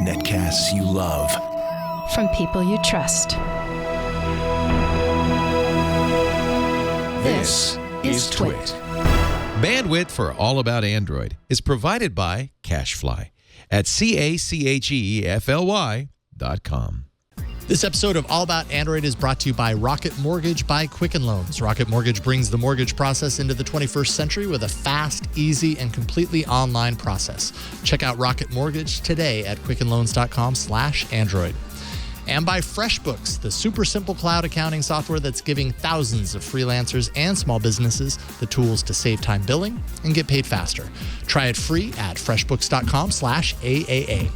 Netcasts you love. From people you trust. This is Twit. Bandwidth for All About Android is provided by CacheFly at CacheFly.com. This episode of All About Android is brought to you by Rocket Mortgage by Quicken Loans. Rocket Mortgage brings the mortgage process into the 21st century with a fast, easy, and completely online process. Check out Rocket Mortgage today at quickenloans.com/Android. And by Freshbooks, the super simple cloud accounting software that's giving thousands of freelancers and small businesses the tools to save time billing and get paid faster. Try it free at freshbooks.com/AAA.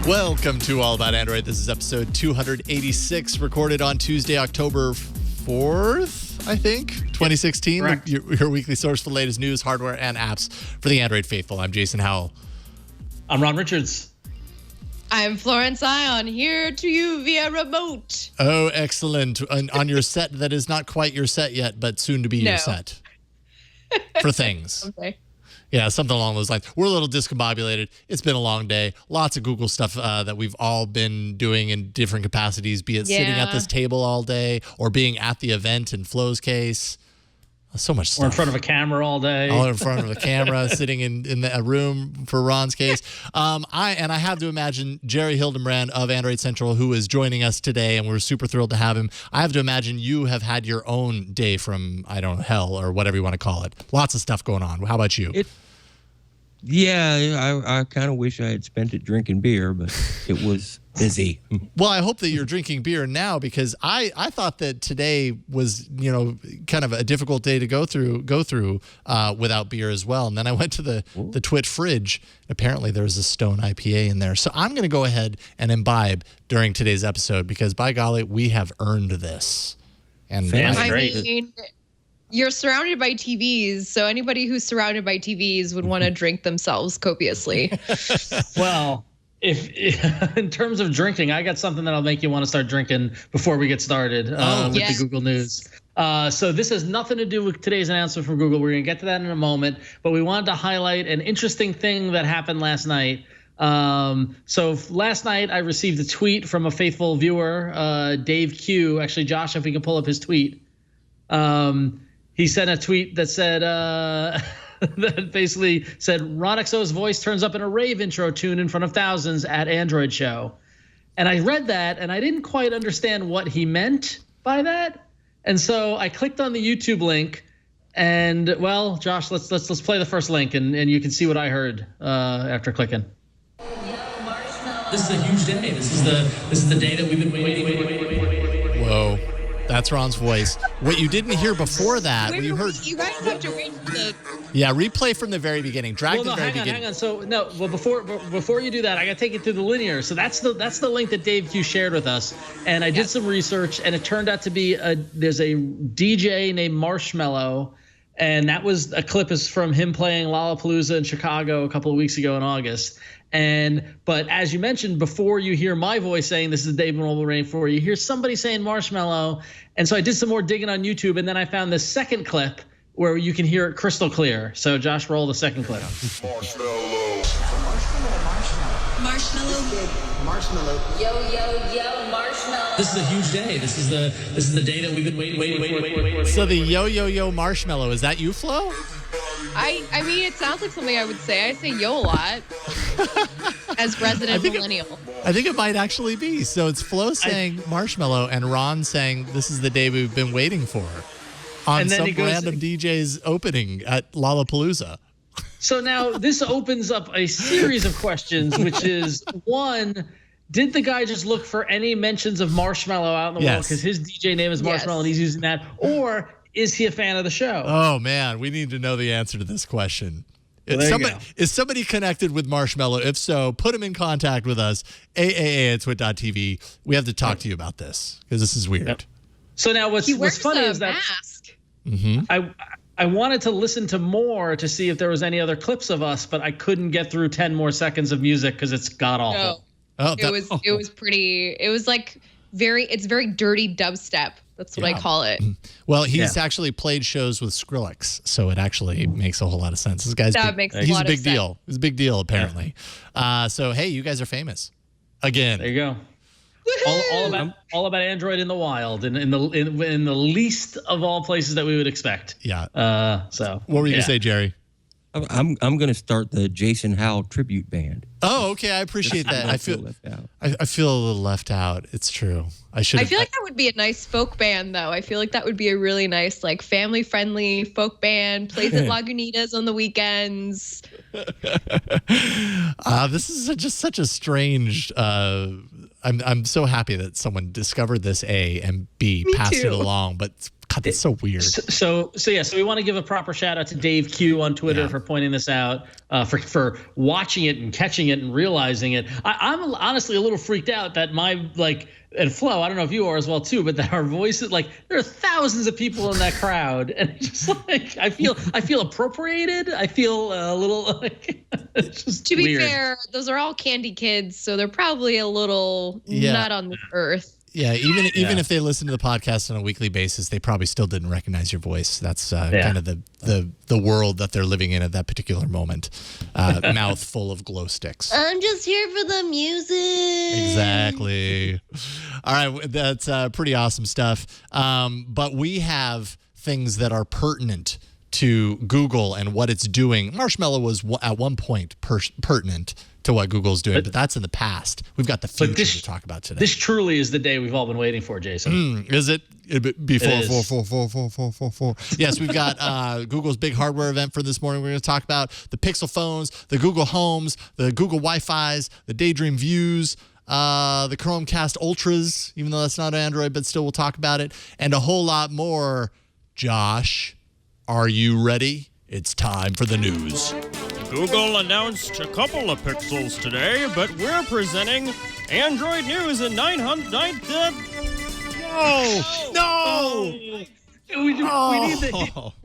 Welcome to All About Android. This is episode 286, recorded on Tuesday, October 4th, I think, 2016. Correct. Your weekly source for the latest news, hardware, and apps for the Android faithful. I'm Jason Howell. I'm Ron Richards. I'm Florence Ion, here to you via remote. Oh, excellent. On your set that is not quite your set yet, but soon to be your set. For things. Okay. Yeah, something along those lines. We're a little discombobulated. It's been a long day. Lots of Google stuff that we've all been doing in different capacities, be it sitting at this table all day or being at the event in Flo's case. So much stuff. Or in front of a camera all day. All in front of a camera, sitting in a room for Ron's case. I have to imagine Jerry Hildenbrand of Android Central, who is joining us today, and we're super thrilled to have him. I have to imagine you have had your own day from, I don't know, hell or whatever you want to call it. Lots of stuff going on. How about you? I kind of wish I had spent it drinking beer, but it was busy. Well, I hope that you're drinking beer now, because I thought that today was, kind of a difficult day to go through without beer as well. And then I went to the Twit fridge. Apparently there was a Stone IPA in there. So I'm going to go ahead and imbibe during today's episode, because by golly, we have earned this. And Fantastic. I mean, you're surrounded by TVs, so anybody who's surrounded by TVs would want to drink themselves copiously. Well, if in terms of drinking, I got something that'll make you want to start drinking before we get started with the Google News. So this has nothing to do with today's announcement from Google. We're going to get to that in a moment, but we wanted to highlight an interesting thing that happened last night. So last night I received a tweet from a faithful viewer, Dave Q. Actually, Josh, if we can pull up his tweet. He sent a tweet that said, that basically said, Ron XO's voice turns up in a rave intro tune in front of thousands at Android Show. And I read that, and I didn't quite understand what he meant by that. And so I clicked on the YouTube link, and well, Josh, let's play the first link, and you can see what I heard after clicking. This is a huge day. This is the day that we've been waiting. Whoa. That's Ron's voice. What you didn't hear before that, You guys have to wait for the... Yeah, replay from the very beginning. Hang on. So before you do that, I got to take it through the linear. So that's the link that Dave Q shared with us, and I did some research, and it turned out to be there's a DJ named Marshmallow, and that was a clip is from him playing Lollapalooza in Chicago a couple of weeks ago in August. But as you mentioned, before you hear my voice saying this is the day we've been waiting for, you hear somebody saying Marshmallow. And so I did some more digging on YouTube, and then I found the second clip where you can hear it crystal clear. So Josh, roll the second clip. Marshmallow. Yo, marshmallow. This is a huge day. This is the day that we've been waiting. So the yo marshmallow, is that you, Flo? I mean, it sounds like something I would say. I say yo a lot as resident millennial. I think it might actually be. So it's Flo saying marshmallow and Ron saying this is the day we've been waiting for on some random DJ's opening at Lollapalooza. So now this opens up a series of questions, which is, one, did the guy just look for any mentions of Marshmallow out in the world because his DJ name is Marshmallow and he's using that? Or is he a fan of the show? Oh, man, we need to know the answer to this question. Well, is somebody connected with Marshmallow? If so, put him in contact with us, aaa@twit.tv. We have to talk to you about this because this is weird. Yep. So now what's funny is that I wanted to listen to more to see if there was any other clips of us, but I couldn't get through 10 more seconds of music because it's god awful. No. It was pretty. It was like it's very dirty dubstep. That's what I call it. Well, he's actually played shows with Skrillex, so it actually makes a whole lot of sense. This guy's he's a big deal. He's a big deal, apparently. So, hey, you guys are famous. Again. There you go. All about Android in the wild, in the least of all places that we would expect. Yeah. So what were you gonna say, Jerry? I'm going to start the Jason Howell tribute band. Oh, okay. I appreciate that. I feel left out. I feel a little left out. It's true. I feel like that would be a nice folk band, though. I feel like that would be a really nice, like, family-friendly folk band. Plays at Lagunitas on the weekends. This is just such a strange. I'm so happy that someone discovered this A and B passed it along, but. God, that's so weird. So we want to give a proper shout out to Dave Q on Twitter for pointing this out, for watching it and catching it and realizing it. I'm honestly a little freaked out that and Flo, I don't know if you are as well too, but that our voices, like, there are thousands of people in that crowd, and it's just like I feel appropriated. I feel a little like it's just to be weird. fair, those are all candy kids, so they're probably a little not on the earth. Yeah, even if they listen to the podcast on a weekly basis, they probably still didn't recognize your voice. That's kind of the world that they're living in at that particular moment. Mouth full of glow sticks. I'm just here for the music. Exactly. All right, that's pretty awesome stuff. But we have things that are pertinent to Google and what it's doing. Marshmallow was at one point pertinent to what Google's doing, but that's in the past. We've got the future to talk about today. This truly is the day we've all been waiting for, Jason. Is it? Four. Yes, we've got Google's big hardware event for this morning. We're going to talk about the Pixel phones, the Google Homes, the Google Wi-Fis, the Daydream Views, the Chromecast Ultras, even though that's not Android, but still we'll talk about it, and a whole lot more. Josh, are you ready? It's time for the news. Google announced a couple of Pixels today, but we're presenting Android news in 900. No! We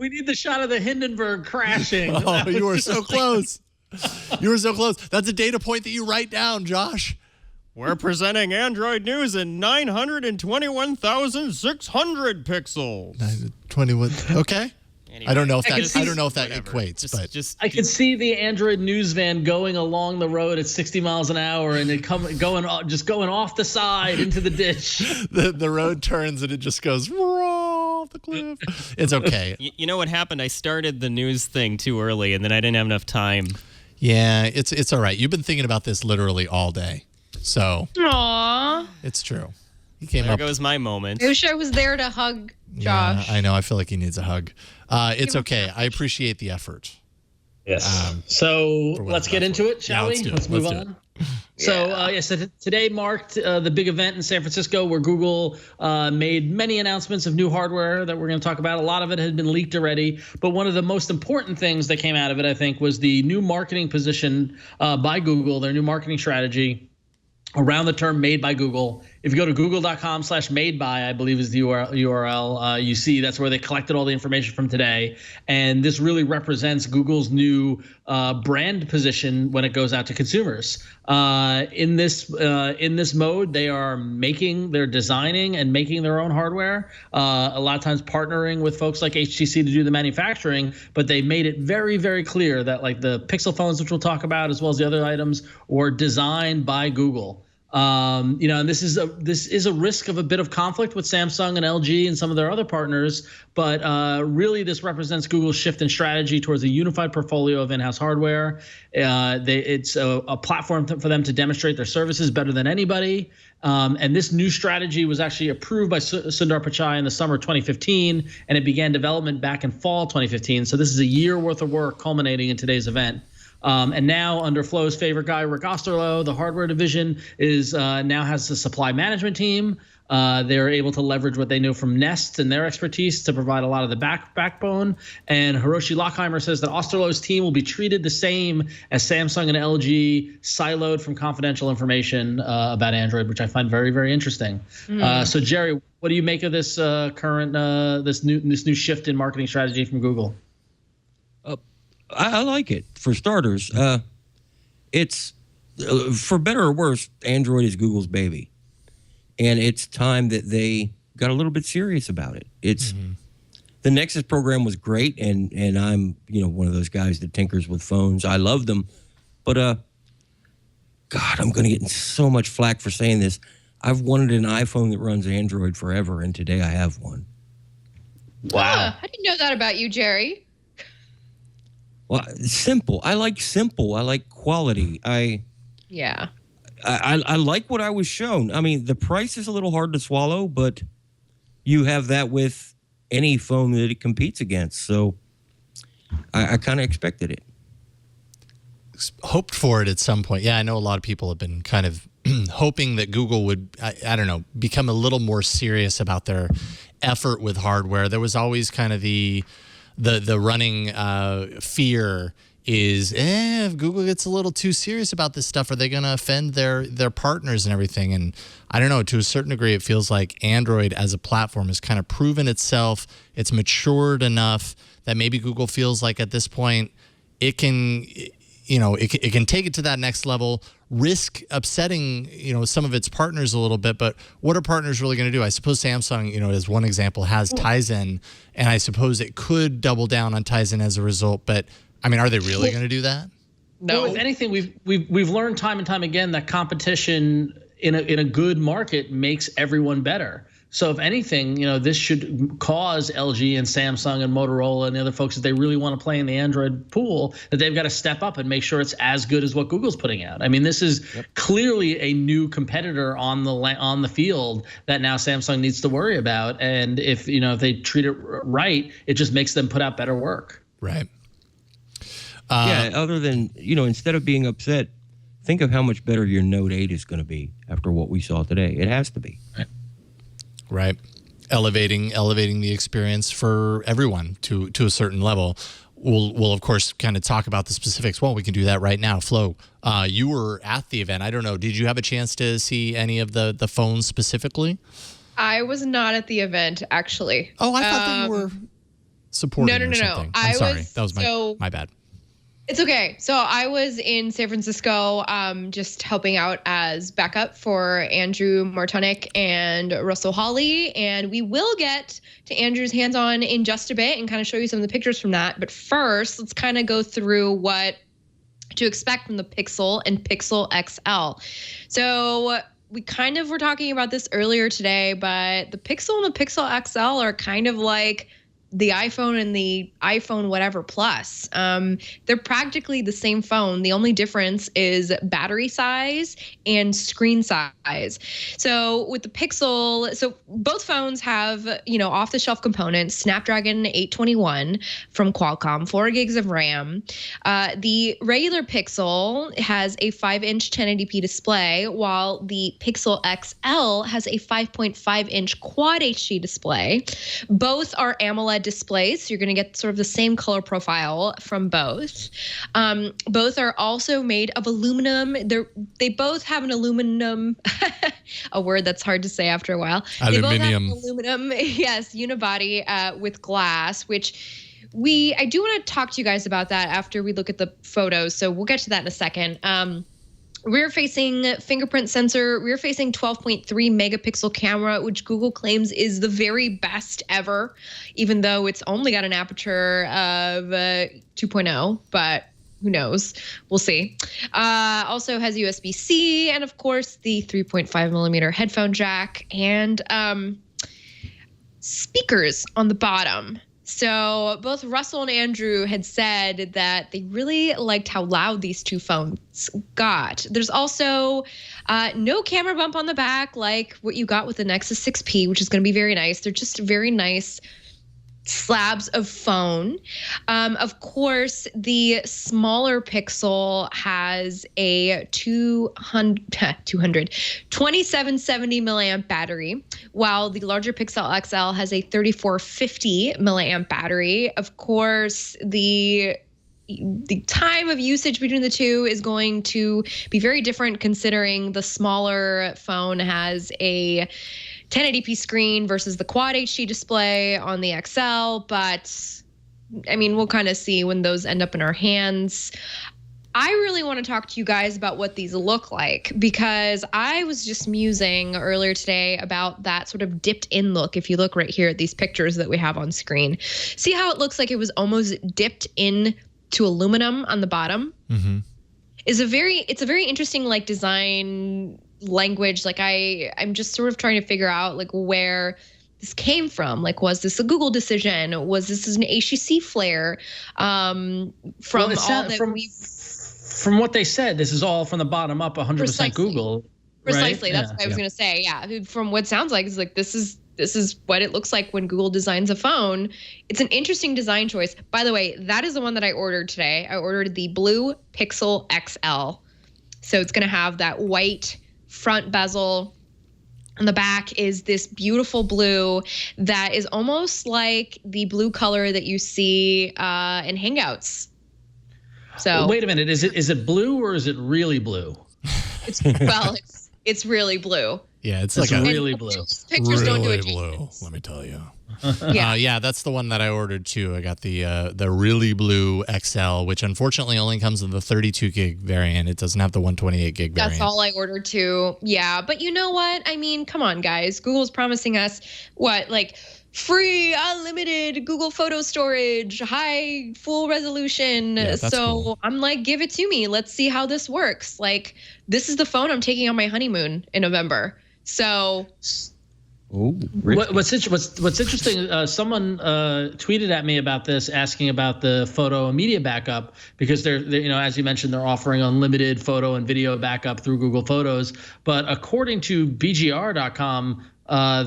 need the shot of the Hindenburg crashing. Oh, you were so close. You were so close. That's a data point that you write down, Josh. We're presenting Android news in 921,600 pixels. 921. Okay. Anyway, I don't know if that equates, but I could see the Android news van going along the road at 60 miles an hour and it going off the side into the ditch. the road turns and it just goes off the cliff. It's okay. You know what happened? I started the news thing too early, and then I didn't have enough time. Yeah, it's all right. You've been thinking about this literally all day, so it's true. There goes my moment. I wish I was there to hug Josh. Yeah, I know. I feel like he needs a hug. It's okay. I appreciate the effort. Yes. So let's get into it, shall we? Let's move on. So, so today marked the big event in San Francisco where Google made many announcements of new hardware that we're going to talk about. A lot of it had been leaked already, but one of the most important things that came out of it, I think, was the new marketing position by Google, their new marketing strategy around the term made by Google. If you go to google.com/made by, I believe is the URL, you see that's where they collected all the information from today. And this really represents Google's new brand position when it goes out to consumers. In this mode, they're designing and making their own hardware. A lot of times partnering with folks like HTC to do the manufacturing, but they made it very, very clear that like the Pixel phones, which we'll talk about, as well as the other items, were designed by Google. And this is a risk of a bit of conflict with Samsung and LG and some of their other partners, but really this represents Google's shift in strategy towards a unified portfolio of in-house hardware. It's a platform for them to demonstrate their services better than anybody. And this new strategy was actually approved by Sundar Pichai in the summer 2015, and it began development back in fall 2015. So this is a year worth of work culminating in today's event. And now under Flo's favorite guy, Rick Osterloh, the hardware division now has a supply management team. They're able to leverage what they know from Nest and their expertise to provide a lot of the backbone. And Hiroshi Lockheimer says that Osterloh's team will be treated the same as Samsung and LG, siloed from confidential information about Android, which I find very, very interesting. So Jerry, what do you make of this current this new shift in marketing strategy from Google? I like it. For starters, it's for better or worse, Android is Google's baby. and it's time that they got a little bit serious about it. It's the Nexus program was great, and I'm one of those guys that tinkers with phones. I love them, but God, I'm going to get in so much flack for saying this. I've wanted an iPhone that runs Android forever, and today I have one. Wow. I didn't know that about you, Jerry. Well, simple. I like simple. I like quality. I like what I was shown. I mean, the price is a little hard to swallow, but you have that with any phone that it competes against. So I kind of expected it. Hoped for it at some point. Yeah, I know a lot of people have been kind of hoping that Google would, I don't know, become a little more serious about their effort with hardware. There was always kind of the running fear is, if Google gets a little too serious about this stuff, are they going to offend their partners and everything? And I don't know, to a certain degree, it feels like Android as a platform has kind of proven itself. It's matured enough that maybe Google feels like at this point it can, it can take it to that next level, risk upsetting, some of its partners a little bit. But what are partners really going to do? I suppose Samsung, as one example, has Tizen, and I suppose it could double down on Tizen as a result. But I mean, are they really going to do that? No. Well, if anything, we've learned time and time again that competition in a good market makes everyone better. So if anything, this should cause LG and Samsung and Motorola and the other folks, if they really want to play in the Android pool, that they've got to step up and make sure it's as good as what Google's putting out. I mean, this is clearly a new competitor on the field that now Samsung needs to worry about. And if they treat it right, it just makes them put out better work. Right. Other than, instead of being upset, think of how much better your Note 8 is going to be after what we saw today. It has to be. Right. Elevating the experience for everyone to a certain level. We'll of course kind of talk about the specifics. Well, we can do that right now. Flo, you were at the event. I don't know. Did you have a chance to see any of the phones specifically? I was not at the event, actually. Oh, I thought that you were supporting or something. I'm sorry. That was my bad. It's okay. So I was in San Francisco just helping out as backup for Andrew Martonic and Russell Hawley. And we will get to Andrew's hands-on in just a bit and kind of show you some of the pictures from that. But first, let's kind of go through what to expect from the Pixel and Pixel XL. So we kind of were talking about this earlier today, but the Pixel and the Pixel XL are kind of like the iPhone and the iPhone whatever plus. They're practically the same phone. The only difference is battery size and screen size. So with the Pixel, so both phones have, off-the-shelf components, Snapdragon 821 from Qualcomm, 4 gigs of RAM. The regular Pixel has a 5-inch 1080p display, while the Pixel XL has a 5.5-inch Quad HD display. Both are AMOLED displays, so you're going to get sort of the same color profile from both. Both are also made of aluminum. They both have an aluminum, a word that's hard to say after a while. Aluminium. They both have aluminum, yes, unibody with glass, which I do want to talk to you guys about that after we look at the photos. So we'll get to that in a second. Rear-facing fingerprint sensor, rear-facing 12.3 megapixel camera, which Google claims is the very best ever, even though it's only got an aperture of 2.0, but who knows? We'll see. Also has USB-C and, of course, the 3.5 millimeter headphone jack and speakers on the bottom. So both Russell and Andrew had said that they really liked how loud these two phones got. There's also no camera bump on the back like what you got with the Nexus 6P, which is going to be very nice. They're just very nice slabs of phone. Of course, the smaller Pixel has a 2770 milliamp battery, while the larger Pixel XL has a 3450 milliamp battery. Of course, the time of usage between the two is going to be very different, considering the smaller phone has a 1080p screen versus the Quad HD display on the XL. But I mean, we'll kind of see when those end up in our hands. I really want to talk to you guys about what these look like, because I was just musing earlier today about that sort of dipped in look. If you look right here at these pictures that we have on screen, see how it looks like it was almost dipped in to aluminum on the bottom? Mm-hmm. It's a very interesting like design language. Like I'm just sort of trying to figure out like where this came from. Like, was this a Google decision? Was this an HTC flare? From what they said, this is all from the bottom up, 100% Google. Precisely. Right? That's what I was going to say. Yeah. From what sounds like, it's like this is what it looks like when Google designs a phone. It's an interesting design choice. By the way, that is the one that I ordered today. I ordered the blue Pixel XL. So it's going to have that white front bezel. On the back is this beautiful blue that is almost like the blue color that you see in Hangouts. So wait a minute, is it blue or is it really blue? It's really blue. Yeah, it's really blue. Pictures really don't do it blue. justice. Let me tell you. Yeah. That's the one that I ordered too. I got the really blue XL, which unfortunately only comes in the 32 gig variant. It doesn't have the 128 gig variant. That's all I ordered too. Yeah, but you know what? I mean, come on, guys. Google's promising us what, like free, unlimited Google photo storage, high, full resolution. Yeah, that's cool. I'm like, give it to me. Let's see how this works. Like, this is the phone I'm taking on my honeymoon in November. So. What's interesting? Someone tweeted at me about this, asking about the photo and media backup, because they're as you mentioned, they're offering unlimited photo and video backup through Google Photos. But according to BGR.com,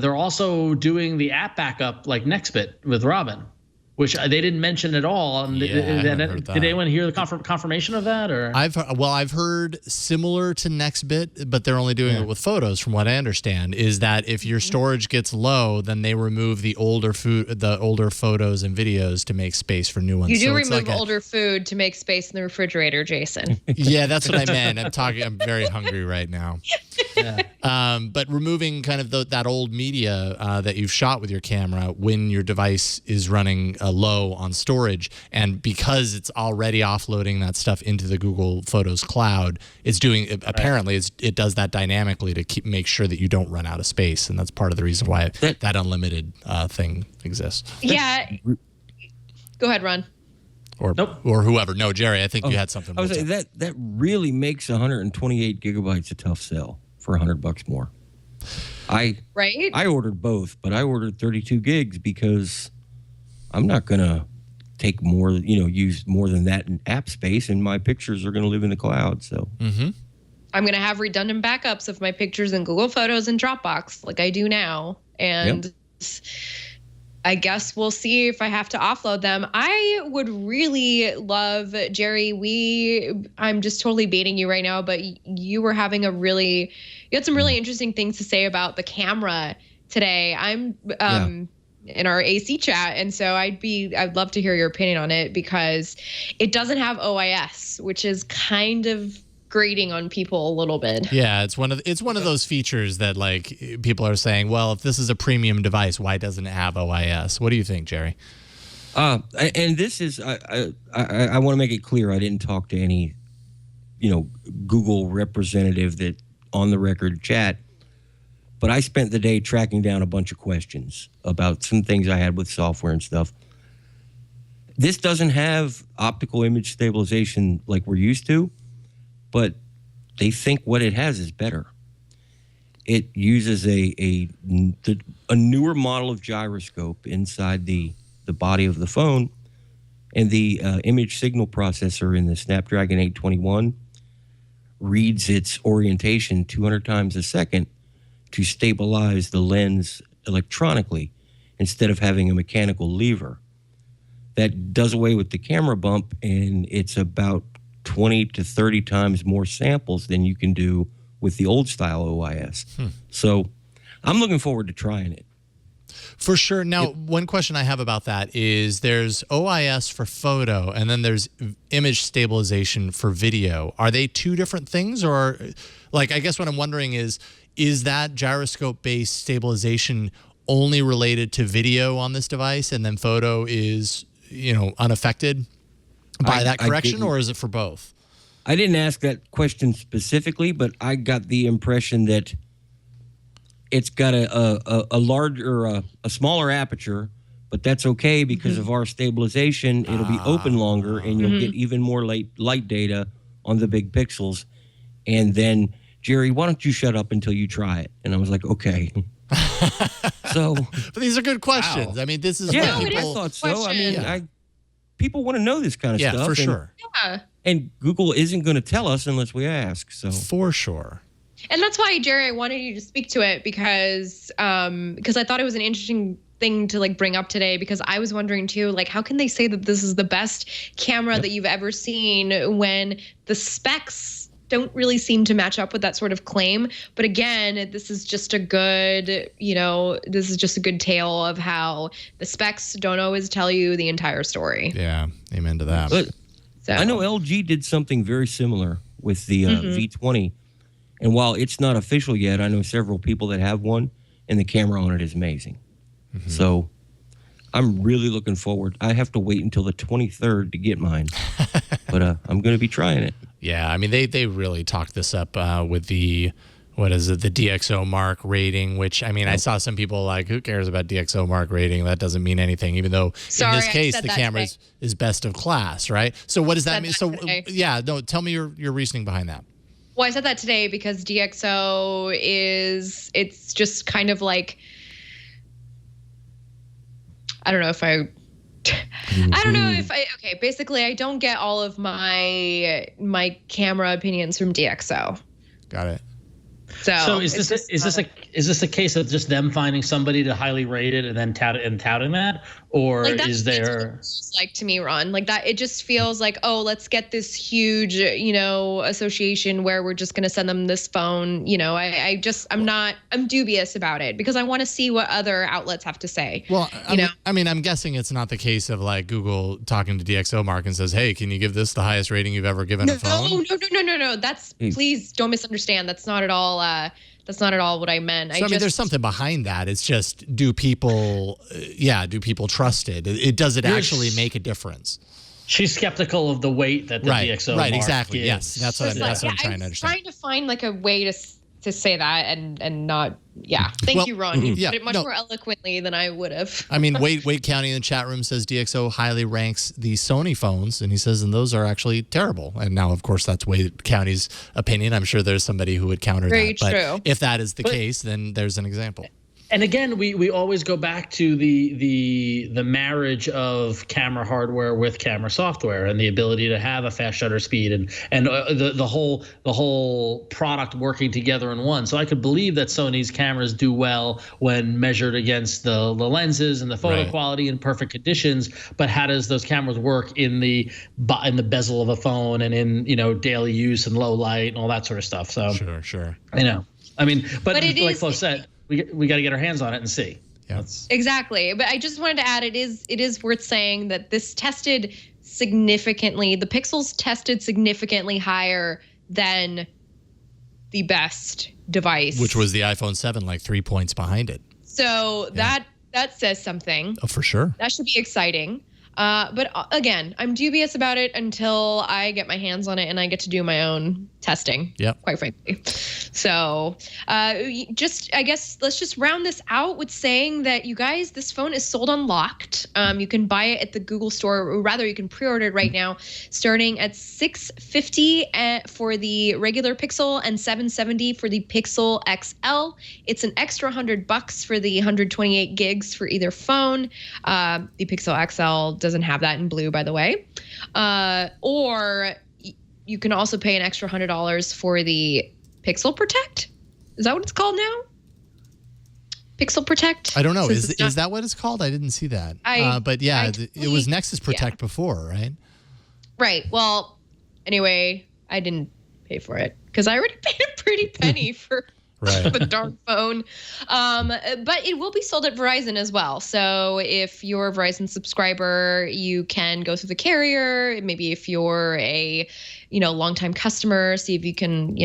they're also doing the app backup like Nextbit with Robin, which they didn't mention at all. Did anyone hear the confirmation of that? Or I've heard similar to Nextbit, but they're only doing it with photos. From what I understand, is that if your storage gets low, then they remove the older photos and videos to make space for new ones. You do remove older food to make space in the refrigerator, Jason. Yeah, that's what I meant. I'm very hungry right now. Yeah. But removing kind of that old media that you've shot with your camera when your device is running low on storage, and because it's already offloading that stuff into the Google Photos cloud, it's doing apparently it does that dynamically to make sure that you don't run out of space, and that's part of the reason why that unlimited thing exists. Yeah. Go ahead, Ron. Or whoever. No, Jerry, I think you had something. I was saying that really makes 128 gigabytes a tough sell for $100 more. I ordered both, but I ordered 32 gigs because I'm not going to take more, use more than that in app space, and my pictures are going to live in the cloud. So I'm going to have redundant backups of my pictures in Google Photos and Dropbox like I do now. And I guess we'll see if I have to offload them. I would really love, Jerry, I'm just totally baiting you right now, but you were having you had some really interesting things to say about the camera today. I'm in our AC chat, and so I'd love to hear your opinion on it, because it doesn't have OIS, which is kind of grating on people a little bit. Yeah, it's one of those features that like people are saying, well, if this is a premium device, why doesn't it have OIS? What do you think, Jerry? And this is I want to make it clear, I didn't talk to any Google representative that on the record chat, but I spent the day tracking down a bunch of questions about some things I had with software and stuff. This doesn't have optical image stabilization like we're used to, but they think what it has is better. It uses a newer model of gyroscope inside the body of the phone, and the image signal processor in the Snapdragon 821 reads its orientation 200 times a second to stabilize the lens electronically instead of having a mechanical lever. That does away with the camera bump, and it's about 20 to 30 times more samples than you can do with the old style OIS. So I'm looking forward to trying it. For sure. Now, one question I have about that is there's OIS for photo, and then there's image stabilization for video. Are they two different things? Or, like, I guess what I'm wondering is that gyroscope-based stabilization only related to video on this device, and then photo is, unaffected by that correction, or is it for both? I didn't ask that question specifically, but I got the impression that it's got a larger, a smaller aperture, but that's okay because of our stabilization. It'll be open longer, and you'll get even more light data on the big pixels. And then, Jerry, why don't you shut up until you try it? And I was like, okay. So, but these are good questions. Wow. I mean, this is I people thought so. I mean, people want to know this kind of stuff. Yeah, for sure. Yeah. And Google isn't going to tell us unless we ask. So for sure. And that's why, Jerry, I wanted you to speak to it because I thought it was an interesting thing to like bring up today, because I was wondering too, like, how can they say that this is the best camera that you've ever seen when the specs don't really seem to match up with that sort of claim? But again, this is just a good, this is just a good tale of how the specs don't always tell you the entire story. Yeah, amen to that. But I know LG did something very similar with the V20. And while it's not official yet, I know several people that have one, and the camera on it is amazing. So I'm really looking forward. I have to wait until the 23rd to get mine, but I'm going to be trying it. Yeah, I mean, they really talked this up with the, the DxO Mark rating, which, I mean, I saw some people like, who cares about DxO Mark rating? That doesn't mean anything, even though in this case, the camera is best of class, right? So what does that mean? So, tell me your reasoning behind that. Well, I said that today because DxO it's just kind of like, basically I don't get all of my camera opinions from DxO. Got it. So is this a case of just them finding somebody to highly rate it and then touting that, or like is there like to me, Ron, like that? It just feels like, oh, let's get this huge, association where we're just going to send them this phone. I'm dubious about it because I want to see what other outlets have to say. Well, I'm guessing it's not the case of like Google talking to DxO Mark and says, hey, can you give this the highest rating you've ever given a phone? No. That's please don't misunderstand. That's not at all. That's not at all what I meant. So, there's something behind that. It's just, do people trust it? Does it actually make a difference? She's skeptical of the weight that the DxO Mark exactly. gives. Yes, that's what I'm trying to understand. I'm trying to find like a way to say that and not. Yeah. Thank you, Ron. You put it much more eloquently than I would have. I mean, Wade County in the chat room says DxO highly ranks the Sony phones, and he says, and those are actually terrible. And now, of course, that's Wade County's opinion. I'm sure there's somebody who would counter Very that. true. But if that is the case, then there's an example. And again, we always go back to the marriage of camera hardware with camera software and the ability to have a fast shutter speed and the whole product working together in one. So I could believe that Sony's cameras do well when measured against the lenses and the photo quality in perfect conditions. But how does those cameras work in the bezel of a phone and in daily use and low light and all that sort of stuff? So sure. But like Flo said, we got to get our hands on it and see. Yeah. Exactly. But I just wanted to add, it is worth saying that this tested significantly, the pixels tested significantly higher than the best device. Which was the iPhone 7, like 3 points behind it. So that says something. Oh, for sure. That should be exciting. But again, I'm dubious about it until I get my hands on it and I get to do my own testing. Yep. Quite frankly. So I guess let's just round this out with saying that, you guys, this phone is sold unlocked. You can buy it at the Google store, or rather you can pre-order it right now, starting at $650 for the regular Pixel and $770 for the Pixel XL. It's an extra $100 for the 128 gigs for either phone. The Pixel XL doesn't have that in blue, by the way. Or you can also pay an extra $100 for the Pixel Protect. Is that what it's called now? Pixel Protect? I don't know. Is that what it's called? I didn't see that. It was Nexus Protect before, right? Right. Well, anyway, I didn't pay for it because I already paid a pretty penny for the darn phone. But it will be sold at Verizon as well. So if you're a Verizon subscriber, you can go through the carrier. Maybe if you're a, longtime customer, see if you can,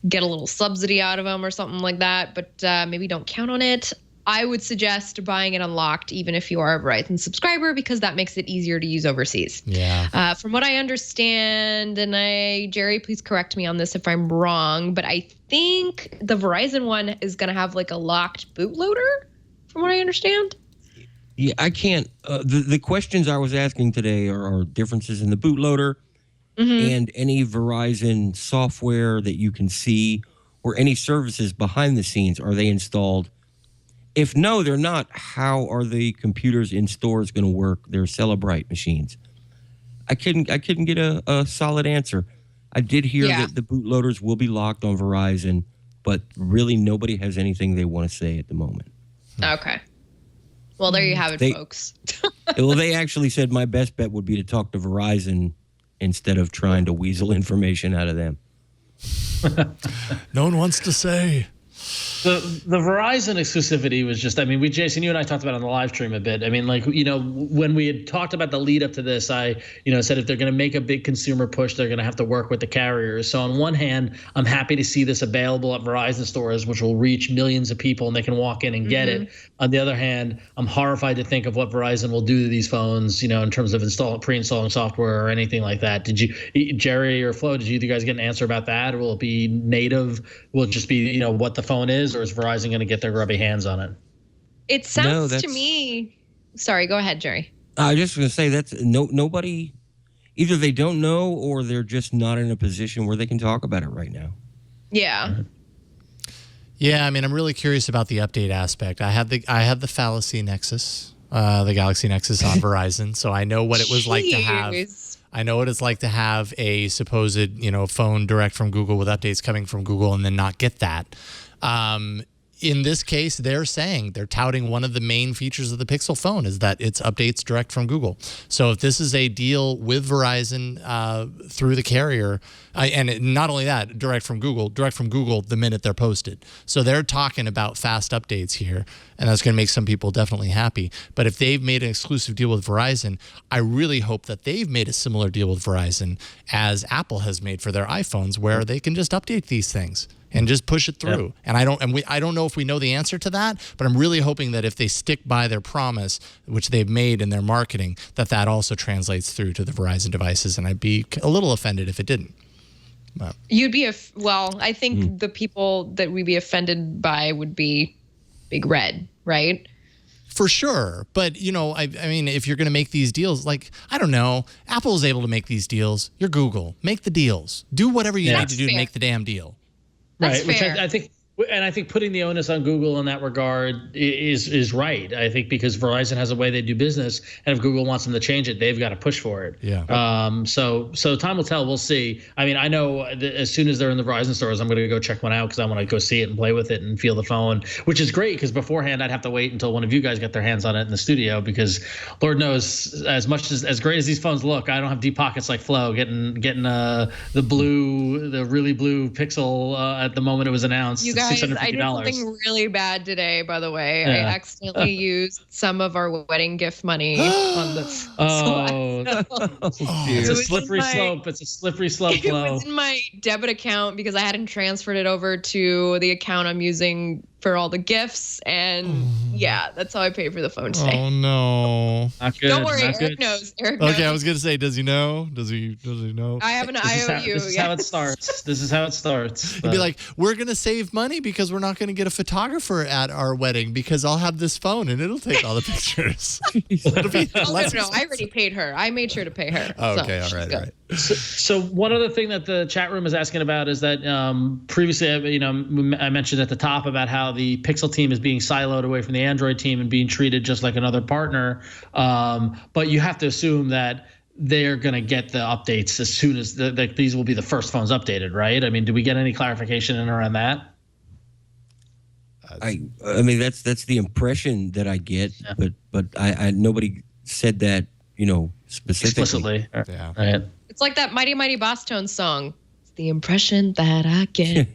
get a little subsidy out of them or something like that. But maybe don't count on it. I would suggest buying it unlocked, even if you are a Verizon subscriber, because that makes it easier to use overseas. Yeah. From what I understand, and Jerry, please correct me on this if I'm wrong, but I think the Verizon one is going to have like a locked bootloader, from what I understand. Yeah, I can't. The questions I was asking today are differences in the bootloader and any Verizon software that you can see or any services behind the scenes. Are they installed? If no, they're not, how are the computers in stores going to work? They're Celebrite machines. I couldn't get a solid answer. I did hear that the bootloaders will be locked on Verizon, but really nobody has anything they want to say at the moment. Okay. Well, there you have it, folks. Well, they actually said my best bet would be to talk to Verizon instead of trying to weasel information out of them. No one wants to say. The Verizon exclusivity was just, I mean, Jason, you and I talked about it on the live stream a bit. I mean, like, you know, when we had talked about the lead up to this, I, said if they're going to make a big consumer push, they're going to have to work with the carriers. So on one hand, I'm happy to see this available at Verizon stores, which will reach millions of people and they can walk in and get it. On the other hand, I'm horrified to think of what Verizon will do to these phones, in terms of pre-installing software or anything like that. Did you, Jerry or Flo, did you guys get an answer about that? Will it be native? Will it just be, what the phone is? Or is Verizon going to get their grubby hands on it? It sounds to me. Sorry, go ahead, Jerry. I was just going to say that's nobody. Either they don't know or they're just not in a position where they can talk about it right now. Yeah. Yeah, I mean, I'm really curious about the update aspect. I had the Fallacy Nexus, the Galaxy Nexus on Verizon, so I know what it was like to have. I know what it's like to have a supposed, phone direct from Google with updates coming from Google and then not get that. In this case, they're touting one of the main features of the Pixel phone is that it's updates direct from Google. So if this is a deal with Verizon through the carrier, and not only that, direct from Google the minute they're posted. So they're talking about fast updates here, and that's going to make some people definitely happy. But if they've made an exclusive deal with Verizon, I really hope that they've made a similar deal with Verizon as Apple has made for their iPhones, where they can just update these things and just push it through. Yep. And I don't know if we know the answer to that, but I'm really hoping that if they stick by their promise, which they've made in their marketing, that also translates through to the Verizon devices. And I'd be a little offended if it didn't. But. You'd be I think the people that we'd be offended by would be Big Red, right? For sure. But, I mean, if you're going to make these deals, like, I don't know, Apple is able to make these deals. You're Google. Make the deals. Do whatever you need to do to make the damn deal. Right, which I think putting the onus on Google in that regard is right. I think because Verizon has a way they do business, and if Google wants them to change it, they've got to push for it. Yeah. So time will tell. We'll see. I mean, I know as soon as they're in the Verizon stores, I'm going to go check one out because I want to go see it and play with it and feel the phone, which is great because beforehand I'd have to wait until one of you guys got their hands on it in the studio because Lord knows as great as these phones look, I don't have deep pockets like Flo getting the really blue Pixel at the moment it was announced. You guys, I did something really bad today, by the way. Yeah. I accidentally used some of our wedding gift money on this. It's a slippery slope. It's a slippery slope, Flo. It was in my debit account because I hadn't transferred it over to the account I'm using for all the gifts, and that's how I paid for the phone today. Oh no! Not good. Don't worry, Eric knows. Okay, I was gonna say, does he know? Does he know? I have an IOU. This is how it starts. This is how it starts. He'd be like, "We're gonna save money because we're not gonna get a photographer at our wedding because I'll have this phone and it'll take all the pictures." No, I already paid her. I made sure to pay her. Oh, okay, all right. So one other thing that the chat room is asking about is that previously, I mentioned at the top about how the Pixel team is being siloed away from the Android team and being treated just like another partner. But you have to assume that they're going to get the updates as soon as these will be the first phones updated, right? I mean, do we get any clarification in around that? I mean, that's the impression that I get, but I nobody said that, specifically. Explicitly. Yeah. Right. It's like that Mighty Mighty Boss Tone song. It's the impression that I get.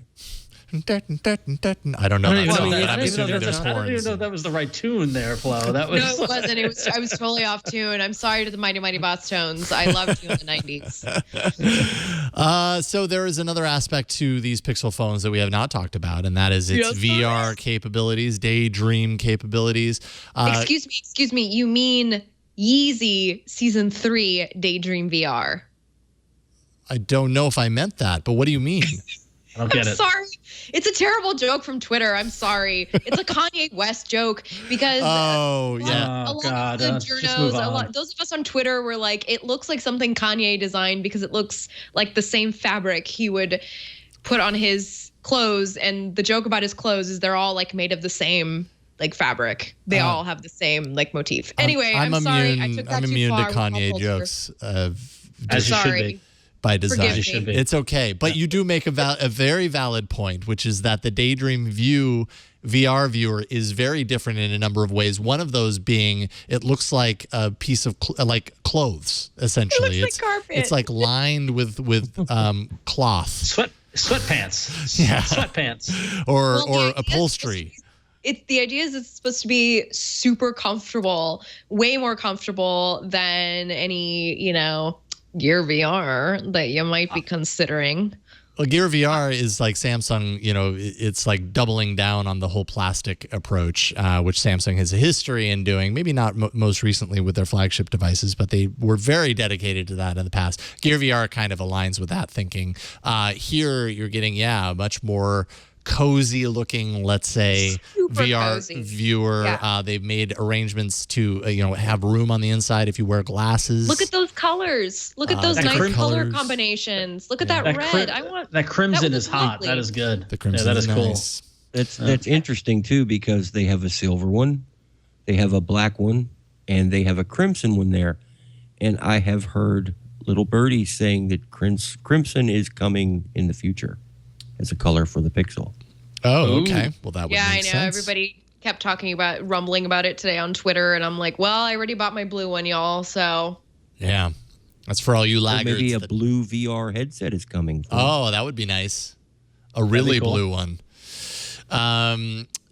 I don't know that song, but I'm assuming there's I don't even horns. know if that was the right tune there, Flo. That was No, it wasn't. I was totally off tune. I'm sorry to the Mighty Mighty Boss Tones. I loved you in the 90s. So there is another aspect to these Pixel phones that we have not talked about, and that is its VR capabilities, Daydream capabilities. Excuse me. You mean Yeezy Season 3 Daydream VR? I don't know if I meant that, but what do you mean? I don't get it. I'm sorry. It's a terrible joke from Twitter. I'm sorry. It's a Kanye West joke because oh yeah. a lot of the journos, those of us on Twitter were like, it looks like something Kanye designed because it looks like the same fabric he would put on his clothes. And the joke about his clothes is they're all like made of the same like fabric. They all have the same like motif. Anyway, I'm sorry. I took that I'm too immune far to Kanye jokes. As you should be. By design. Forgive me. It's okay. But you do make a very valid point, which is that the Daydream View VR viewer is very different in a number of ways. One of those being it looks like a piece of like clothes, essentially. It looks like carpet. It's like lined with cloth. Sweatpants. Yeah. Sweatpants. Or upholstery. The idea is it's supposed to be super comfortable, way more comfortable than any, Gear VR that you might be considering. Well, Gear VR is like Samsung, it's like doubling down on the whole plastic approach, which Samsung has a history in doing. Maybe not most recently with their flagship devices, but they were very dedicated to that in the past. Gear VR kind of aligns with that thinking. Here you're getting, much more cozy looking, let's say, Super VR cozy. viewer. Yeah. They've made arrangements to have room on the inside if you wear glasses. Look at those colors. Look at those nice color colors. combinations. Look at that red. I want that crimson that is hot. That is good. The crimson that is cool. nice. That's interesting too, because they have a silver one, they have a black one, and they have a crimson one there. And I have heard little birdies saying that crimson is coming in the future as a color for the Pixel. Oh, okay. Well, that would make I know. sense. Everybody kept rumbling about it today on Twitter, and I'm like, well, I already bought my blue one, y'all. So yeah, that's for all you laggards. Maybe a blue VR headset is coming. Oh, that would be nice. A really cool. blue one.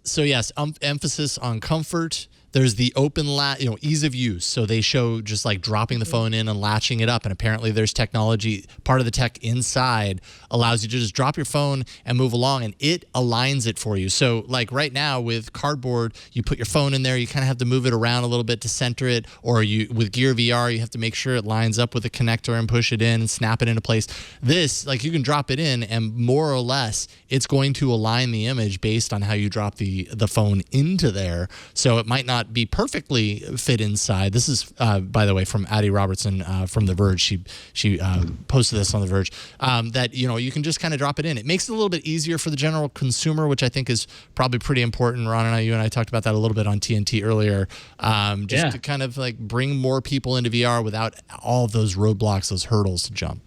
So yes, emphasis on comfort. There's the open ease of use. So they show just like dropping the phone in and latching it up. And apparently there's technology, part of the tech inside allows you to just drop your phone and move along, and it aligns it for you. So like right now with cardboard, you put your phone in there, you kind of have to move it around a little bit to center it. Or with Gear VR, you have to make sure it lines up with the connector and push it in and snap it into place. This, like you can drop it in and more or less it's going to align the image based on how you drop the phone into there. So it might not be perfectly fit inside. This is, by the way, from Addie Robertson from The Verge. She posted this on The Verge, that, you can just kind of drop it in. It makes it a little bit easier for the general consumer, which I think is probably pretty important. Ron and you and I talked about that a little bit on TNT earlier, to kind of like bring more people into VR without all of those roadblocks, those hurdles to jump.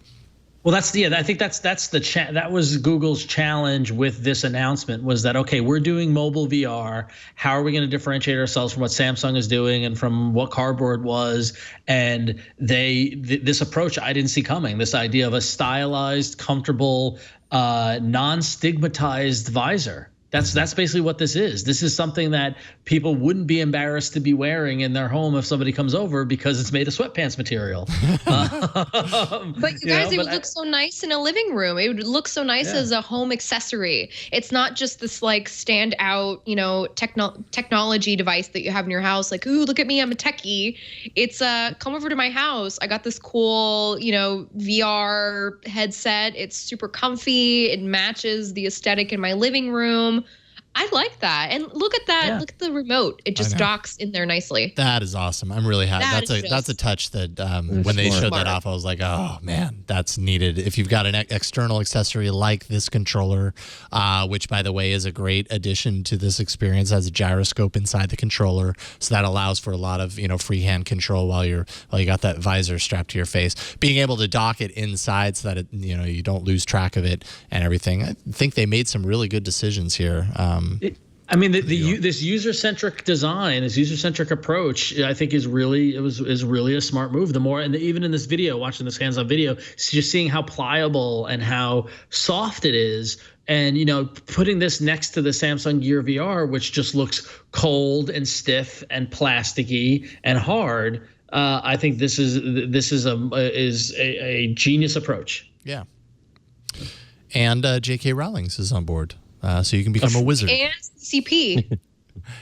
Well, I think that's that was Google's challenge with this announcement, was that, okay, we're doing mobile VR. How are we going to differentiate ourselves from what Samsung is doing and from what cardboard was? And this approach I didn't see coming, this idea of a stylized, comfortable, non-stigmatized visor. That's basically what this is. This is something that people wouldn't be embarrassed to be wearing in their home if somebody comes over because it's made of sweatpants material. But you guys, it would look so nice in a living room. It would look so nice as a home accessory. It's not just this like stand out, technology device that you have in your house. Like, ooh, look at me, I'm a techie. It's come over to my house. I got this cool, VR headset. It's super comfy. It matches the aesthetic in my living room. I like that. And look at that. Yeah. Look at the remote. It just docks in there nicely. That is awesome. I'm really happy. That's a touch that when they showed that off, I was like, oh man, that's needed. If you've got an external accessory like this controller, which by the way is a great addition to this experience, has a gyroscope inside the controller, so that allows for a lot of freehand control while you got that visor strapped to your face. Being able to dock it inside so that it, you don't lose track of it and everything. I think they made some really good decisions here. I mean, this user-centric design, this user-centric approach, I think is really a smart move. The more, and even in this video, watching this hands-on video, just seeing how pliable and how soft it is, and putting this next to the Samsung Gear VR, which just looks cold and stiff and plasticky and hard. I think this is a genius approach. Yeah. And J.K. Rowling's is on board. So you can become a wizard. And CCP.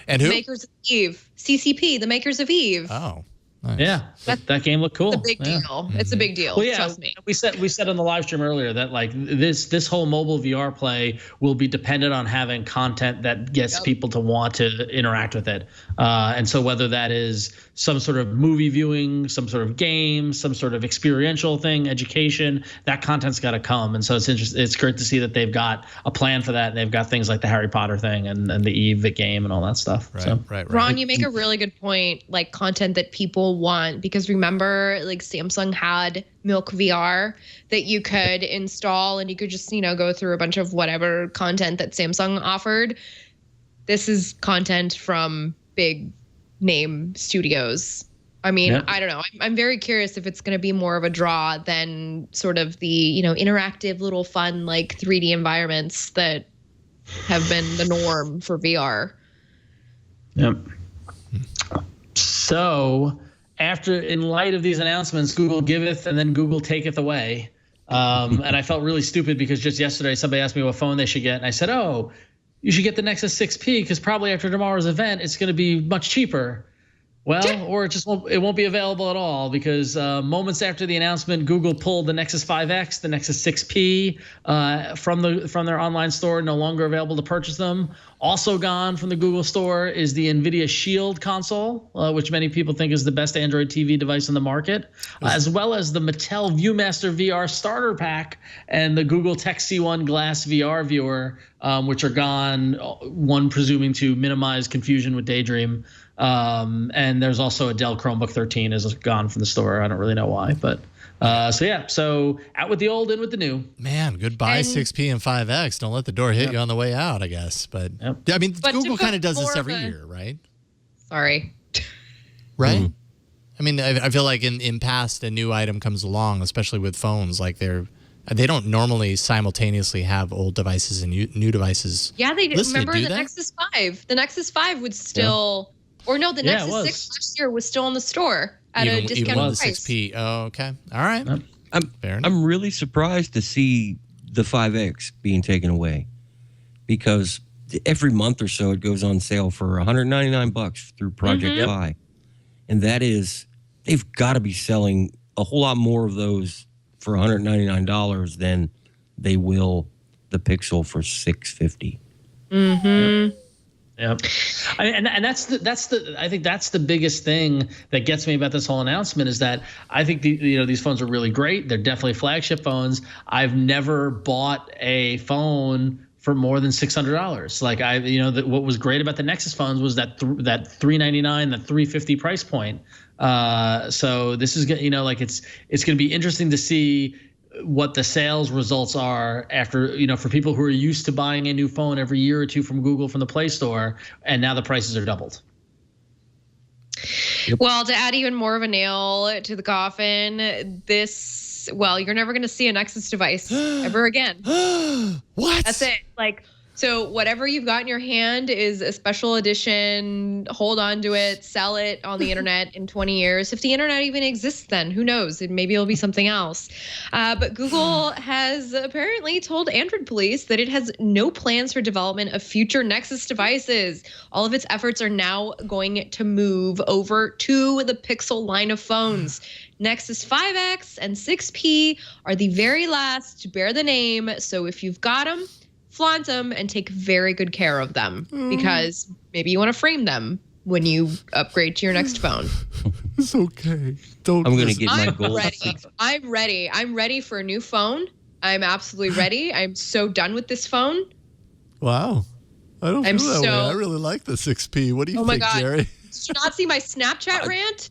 And who? The makers of Eve. CCP, the makers of Eve. Oh, nice. Yeah, that game looked cool. It's a big deal. It's a big deal. Well, yeah, trust me. We said on the live stream earlier that like this whole mobile VR play will be dependent on having content that gets people to want to interact with it. And so whether that is some sort of movie viewing, some sort of game, some sort of experiential thing, education, that content's got to come. And so it's great to see that they've got a plan for that. And they've got things like the Harry Potter thing and the Eve game and all that stuff. Right. Ron, you make a really good point, like content that people want, because remember, like Samsung had Milk VR that you could install and you could just, go through a bunch of whatever content that Samsung offered. This is content from big name studios. I mean, I don't know. I'm very curious if it's going to be more of a draw than sort of the, interactive little fun, like 3D environments that have been the norm for VR. Yep. So in light of these announcements, Google giveth and then Google taketh away. And I felt really stupid because just yesterday somebody asked me what phone they should get. And I said, oh, you should get the Nexus 6P because probably after tomorrow's event, it's going to be much cheaper. Well, or it won't be available at all because moments after the announcement, Google pulled the Nexus 5X, the Nexus 6P from their online store, no longer available to purchase them. Also gone from the Google store is the NVIDIA Shield console, which many people think is the best Android TV device in the market, as well as the Mattel ViewMaster VR starter pack and the Google Tech C1 Glass VR viewer, which are gone, one presuming to minimize confusion with Daydream. And there's also a Dell Chromebook 13 is gone from the store. I don't really know why, but so out with the old, in with the new. Man, goodbye 6P and 5X. Don't let the door hit you on the way out, I guess. But I mean, Google kind of does this every year, right? Sorry. Right? Mm. I mean, I feel like in past a new item comes along, especially with phones, like they don't normally simultaneously have old devices and new devices. Yeah, they did. Remember the Nexus 5? The Nexus 5 would still, or no, the Nexus 6 last year was still in the store at a discounted price. The 6P. Oh, okay. All right. I'm really surprised to see the 5X being taken away because every month or so it goes on sale for $199 through Project Fi. And that is, they've got to be selling a whole lot more of those for $199 than they will the Pixel for $650. Mm-hmm. Yep. And that's the I think that's the biggest thing that gets me about this whole announcement is that I think these phones are really great. They're definitely flagship phones. I've never bought a phone for more than $600. Like what was great about the Nexus phones was that $399, that $350 price point. So this is it's going to be interesting to see what the sales results are after, for people who are used to buying a new phone every year or two from Google from the Play Store, and now the prices are doubled. Yep. Well, to add even more of a nail to the coffin, you're never going to see a Nexus device ever again. What? That's it. So whatever you've got in your hand is a special edition. Hold on to it. Sell it on the internet in 20 years. If the internet even exists then, who knows? Maybe it'll be something else. But Google has apparently told Android police that it has no plans for development of future Nexus devices. All of its efforts are now going to move over to the Pixel line of phones. Nexus 5X and 6P are the very last to bear the name. So if you've got them, flaunt them and take very good care of them because maybe you want to frame them when you upgrade to your next phone. It's okay. I'm going to get my gold. I'm ready. I'm ready for a new phone. I'm absolutely ready. I'm so done with this phone. Wow. I don't feel that way. I really like the 6P. What do you think, Jerry? Did you not see my Snapchat rant?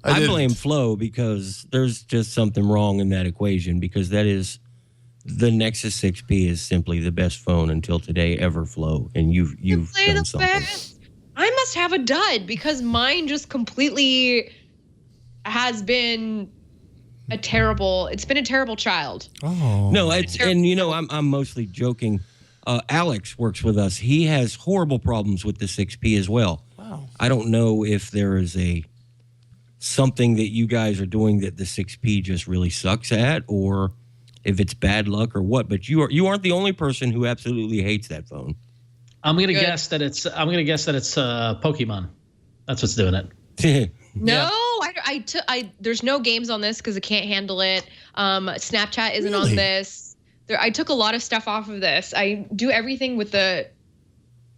I blame Flo because there's just something wrong in that equation because that is the Nexus 6P is simply the best phone until today ever flow, and you've done something. I must have a dud because mine just completely has been it's been a terrible child. Oh. No, I'm mostly joking. Alex works with us. He has horrible problems with the 6P as well. Wow. I don't know if there is something that you guys are doing that the 6P just really sucks at, or if it's bad luck or what, but you aren't the only person who absolutely hates that phone. I'm gonna guess that it's Pokemon. That's what's doing it. No, there's no games on this because it can't handle it. Snapchat isn't on this. I took a lot of stuff off of this. I do everything with the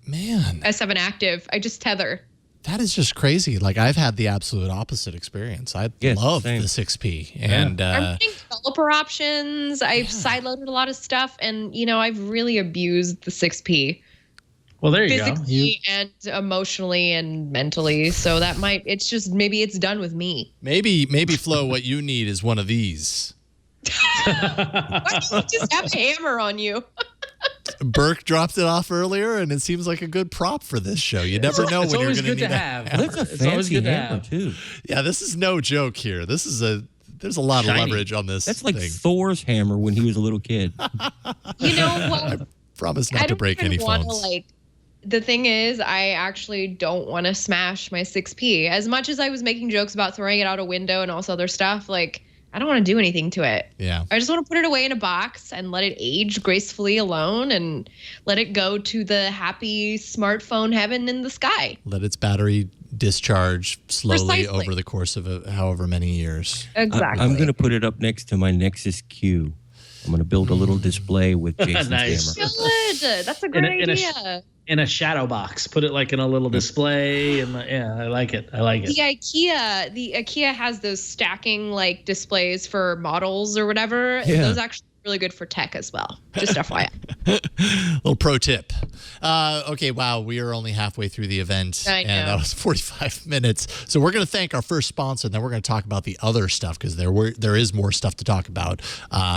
S7 Active. I just tether. That is just crazy. Like, I've had the absolute opposite experience. I love the 6P. And I'm getting developer options. I've sideloaded a lot of stuff, and I've really abused the 6P. Well, there you physically and emotionally and mentally. So maybe it's done with me. Maybe Flo, what you need is one of these. Why do you just have a hammer on you? Burke dropped it off earlier, and it seems like a good prop for this show. You never know when you're going to need to have. That's a fancy hammer too. Yeah, this is no joke here. There's a lot of leverage on this. That's like thing. Thor's hammer when he was a little kid. You know what? I promise not to break any phones. The thing is, I actually don't want to smash my 6P. As much as I was making jokes about throwing it out a window and all this other stuff, I don't want to do anything to it. Yeah. I just want to put it away in a box and let it age gracefully alone and let it go to the happy smartphone heaven in the sky. Let its battery discharge slowly over the course of however many years. Exactly. I'm going to put it up next to my Nexus Q. I'm going to build a little display with Jason's Nice. hammer. Good. That's a great idea. In a shadow box, put it in a little display, and I like it. The IKEA has those stacking displays for models or whatever. Yeah. Those actually are really good for tech as well. Just FYI. Little pro tip. Okay, wow, we are only halfway through the event, I know. and that was 45 minutes. So we're going to thank our first sponsor, and then we're going to talk about the other stuff because there is more stuff to talk about.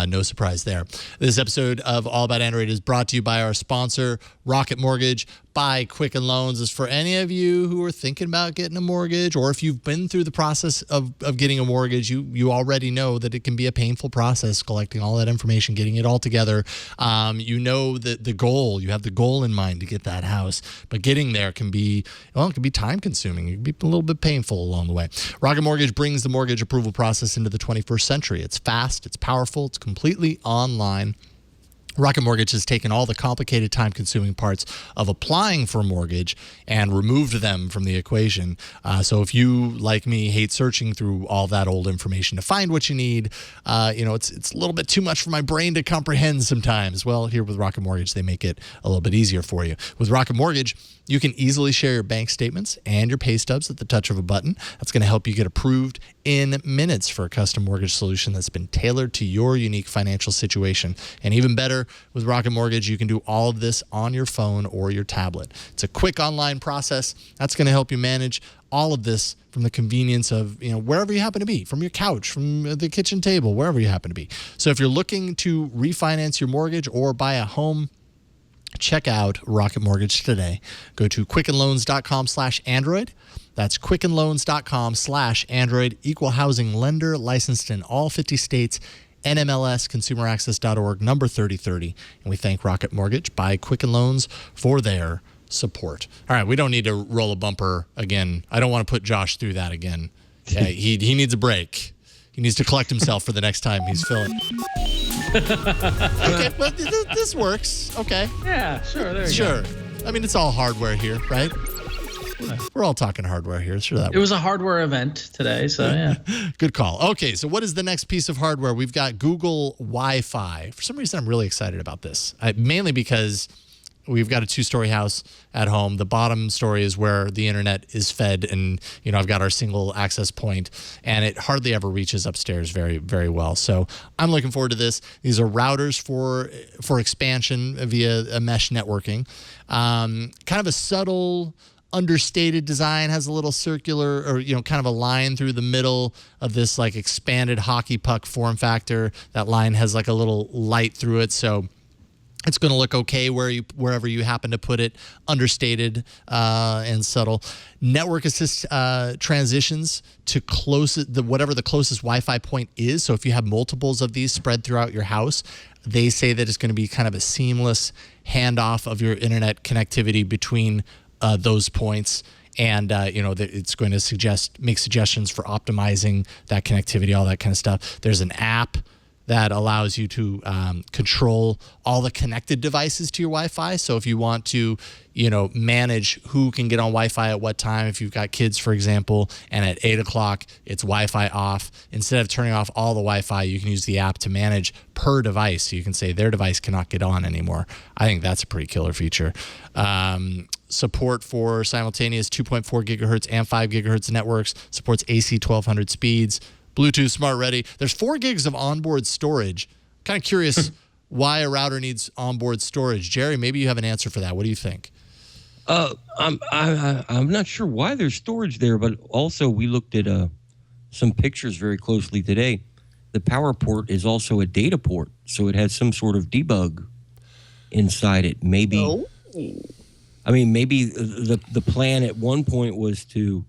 No surprise there. This episode of All About Android is brought to you by our sponsor, Rocket Mortgage by Quicken Loans. Is for any of you who are thinking about getting a mortgage, or if you've been through the process of getting a mortgage, you already know that it can be a painful process collecting all that information, getting it all together. You know that the goal, you have the goal in mind to get that house, but getting there can be time consuming. It can be a little bit painful along the way. Rocket Mortgage brings the mortgage approval process into the 21st century. It's fast, it's powerful, it's completely online. Rocket Mortgage has taken all the complicated, time-consuming parts of applying for a mortgage and removed them from the equation. So if you, like me, hate searching through all that old information to find what you need, it's a little bit too much for my brain to comprehend sometimes. Well, here with Rocket Mortgage, they make it a little bit easier for you. With Rocket Mortgage, you can easily share your bank statements and your pay stubs at the touch of a button. That's going to help you get approved in minutes for a custom mortgage solution that's been tailored to your unique financial situation. And even better, with Rocket Mortgage, you can do all of this on your phone or your tablet. It's a quick online process that's going to help you manage all of this from the convenience of wherever you happen to be, from your couch, from the kitchen table, wherever you happen to be. So if you're looking to refinance your mortgage or buy a home, check out Rocket Mortgage today. Go to quickenloans.com/Android. That's quickenloans.com/Android. Equal housing lender, licensed in all 50 states. NMLS, consumeraccess.org, number 3030. And we thank Rocket Mortgage by Quicken Loans for their support. All right, we don't need to roll a bumper again. I don't want to put Josh through that again. He needs a break. He needs to collect himself for the next time he's filling. Okay, well, this works. Okay. Yeah, sure. There you go. I mean, it's all hardware here, right? We're all talking hardware here. Sure, that it was a hardware event today, so yeah. Good call. Okay, so what is the next piece of hardware? We've got Google Wi-Fi. For some reason, I'm really excited about this, mainly because we've got a two-story house at home. The bottom story is where the internet is fed, and I've got our single access point, and it hardly ever reaches upstairs very, very well. So I'm looking forward to this. These are routers for expansion via a mesh networking. Kind of a subtle understated design, has a little circular or, kind of a line through the middle of this like expanded hockey puck form factor. That line has like a little light through it. So it's going to look okay wherever you happen to put it, understated and subtle. Network assist transitions to whatever the closest Wi-Fi point is. So if you have multiples of these spread throughout your house, they say that it's going to be kind of a seamless handoff of your internet connectivity between those points. And, that it's going to make suggestions for optimizing that connectivity, all that kind of stuff. There's an app that allows you to control all the connected devices to your Wi-Fi. So if you want to, manage who can get on Wi-Fi at what time, if you've got kids, for example, and at 8 o'clock, it's Wi-Fi off. Instead of turning off all the Wi-Fi, you can use the app to manage per device. So you can say their device cannot get on anymore. I think that's a pretty killer feature. Support for simultaneous 2.4 gigahertz and 5 gigahertz networks, supports AC 1200 speeds, Bluetooth Smart Ready. There's 4 gigs of onboard storage. Kind of curious why a router needs onboard storage. Jerry, maybe you have an answer for that. What do you think? I'm not sure why there's storage there, but also we looked at some pictures very closely today. The power port is also a data port, so it has some sort of debug inside it. Maybe, maybe the plan at one point was to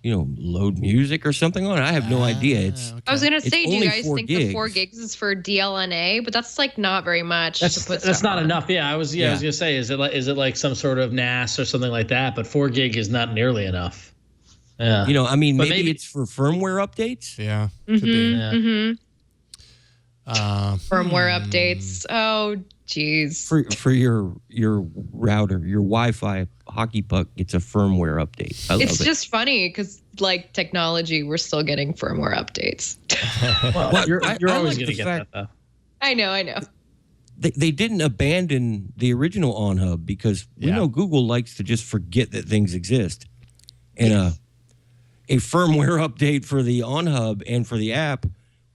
load music or something on it. I have no idea. Okay. I was going to say, do you guys think the 4 gigs is for DLNA? But that's like not very much. That's not enough. Yeah, I was going to say, is it like some sort of NAS or something like that? But 4 gig is not nearly enough. Yeah. Maybe it's for firmware updates. Yeah. Could be. Yeah. Firmware updates. Oh, geez. For your router, your Wi-Fi hockey puck gets a firmware update. I love it. It's just funny because, like technology, we're still getting firmware updates. Well, you're always going to get that, though. I know. They didn't abandon the original OnHub because we know Google likes to just forget that things exist. And a firmware update for the OnHub and for the app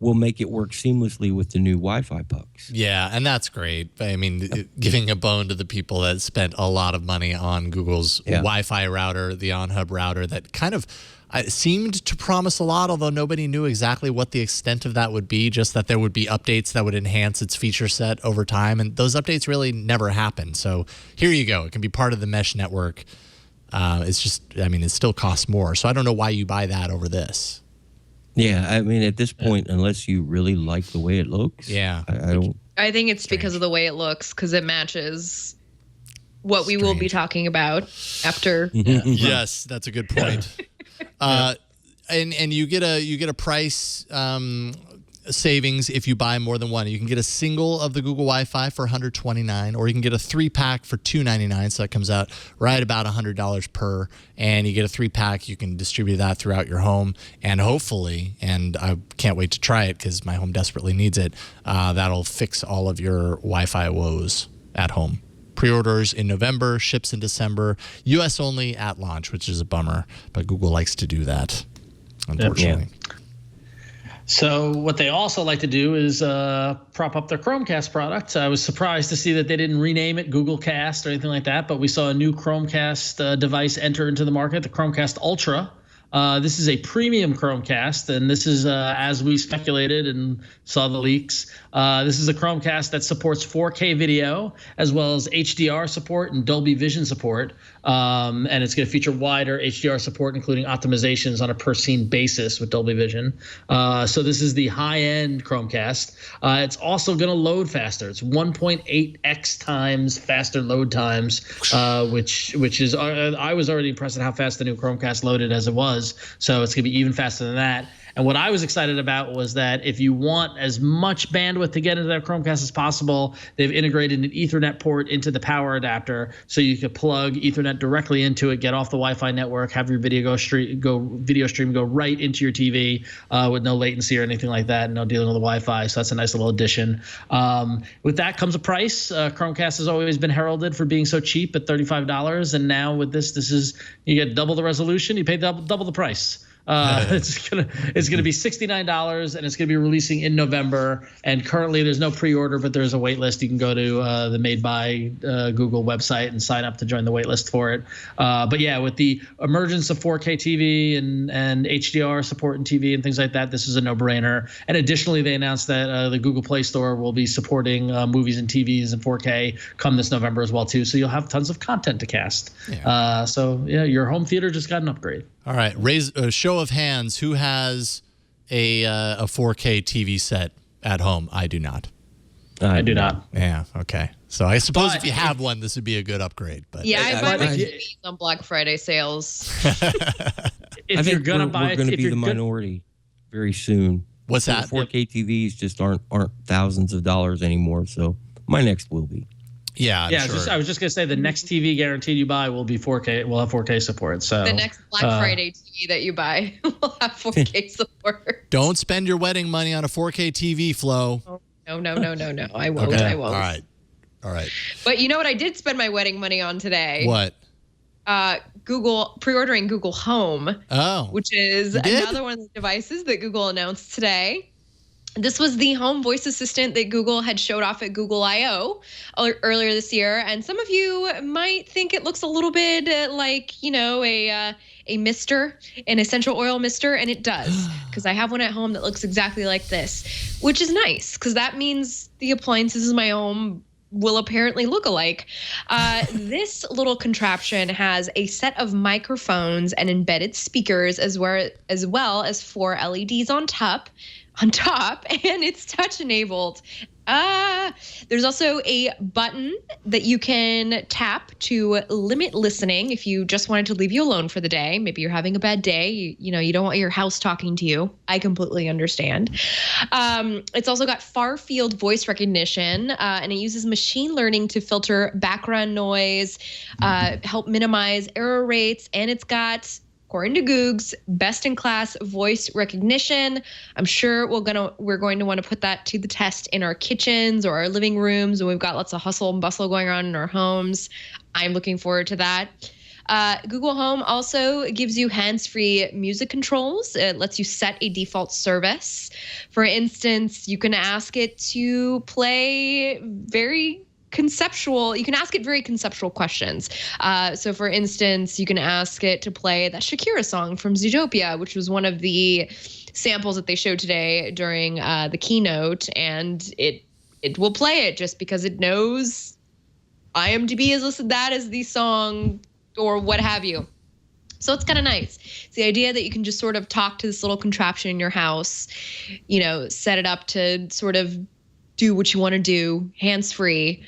will make it work seamlessly with the new Wi-Fi pucks. Yeah, and that's great. I mean, giving a bone to the people that spent a lot of money on Google's Wi-Fi router, the OnHub router, that kind of seemed to promise a lot, although nobody knew exactly what the extent of that would be, just that there would be updates that would enhance its feature set over time. And those updates really never happened. So here you go. It can be part of the mesh network. It's just, it still costs more. So I don't know why you buy that over this. Yeah, at this point, unless you really like the way it looks, I don't. I think it's because of the way it looks, because it matches what we will be talking about after. Yes, that's a good point. And you get a price savings if you buy more than one. You can get a single of the Google Wi-Fi for $129, or you can get a 3-pack for $299. So that comes out right about $100 per. And you get a 3-pack. You can distribute that throughout your home, and hopefully, and I can't wait to try it because my home desperately needs it. That'll fix all of your Wi-Fi woes at home. Pre-orders in November, ships in December. U.S. only at launch, which is a bummer, but Google likes to do that, unfortunately. Yeah. So what they also like to do is prop up their Chromecast product. I was surprised to see that they didn't rename it Google Cast or anything like that, but we saw a new Chromecast device enter into the market, the Chromecast Ultra. This is a premium Chromecast, and this is, as we speculated and saw the leaks, this is a Chromecast that supports 4K video as well as HDR support and Dolby Vision support. And it's going to feature wider HDR support, including optimizations on a per-scene basis with Dolby Vision. So this is the high-end Chromecast. It's also going to load faster. It's 1.8x times faster load times, which is I was already impressed at how fast the new Chromecast loaded as it was. So it's going to be even faster than that. And what I was excited about was that if you want as much bandwidth to get into that Chromecast as possible, they've integrated an Ethernet port into the power adapter, so you could plug Ethernet directly into it, get off the Wi-Fi network, have your video stream go right into your TV with no latency or anything like that, no dealing with the Wi-Fi. So that's a nice little addition. With that comes a price. Chromecast has always been heralded for being so cheap at $35, and now with this is you get double the resolution, you pay double the price. It's gonna be $69, and it's gonna be releasing in November. And currently, there's no pre-order, but there's a wait list. You can go to the Made by Google website and sign up to join the wait list for it. But yeah, with the emergence of 4K TV and HDR support in TV and things like that, this is a no-brainer. And additionally, they announced that the Google Play Store will be supporting movies and TVs in 4K come this November as well too. So you'll have tons of content to cast. Yeah. So yeah, your home theater just got an upgrade. All right, raise a show of hands. Who has a 4K TV set at home? I do not. I do not. Yeah. Okay. So I suppose if you have one, this would be a good upgrade. But yeah, I buy my TVs on Black Friday sales. I think we're going to be the minority very soon. What's that? 4K TVs just aren't thousands of dollars anymore. So my next will be. Yeah, I'm sure. I was just gonna say the next TV guaranteed you buy will be 4K. Will have 4K support. So the next Black Friday TV that you buy will have 4K support. Don't spend your wedding money on a 4K TV, Flo. Oh, no. I won't. Okay. I won't. All right. But you know what I did spend my wedding money on today? What? Pre-ordering Google Home. Oh. Which is another one of the devices that Google announced today. This was the home voice assistant that Google had showed off at Google I/O earlier this year. And some of you might think it looks a little bit like, a mister, an essential oil mister. And it does, because I have one at home that looks exactly like this, which is nice, because that means the appliances in my home will apparently look alike. This little contraption has a set of microphones and embedded speakers, as well as 4 LEDs on top, and it's touch enabled. There's also a button that you can tap to limit listening if you just wanted to leave you alone for the day. Maybe you're having a bad day. You don't want your house talking to you. I completely understand. It's also got far field voice recognition, and it uses machine learning to filter background noise, help minimize error rates, and it's got, according to Googs, best-in-class voice recognition. I'm sure we're going to want to put that to the test in our kitchens or our living rooms, and we've got lots of hustle and bustle going on in our homes. I'm looking forward to that. Google Home also gives you hands-free music controls. It lets you set a default service. For instance, you can ask it to play you can ask it very conceptual questions. So for instance, you can ask it to play that Shakira song from Zootopia, which was one of the samples that they showed today during the keynote, and it will play it just because it knows IMDb has listed that as the song or what have you. So it's kind of nice. It's the idea that you can just sort of talk to this little contraption in your house, set it up to sort of do what you want to do, hands-free.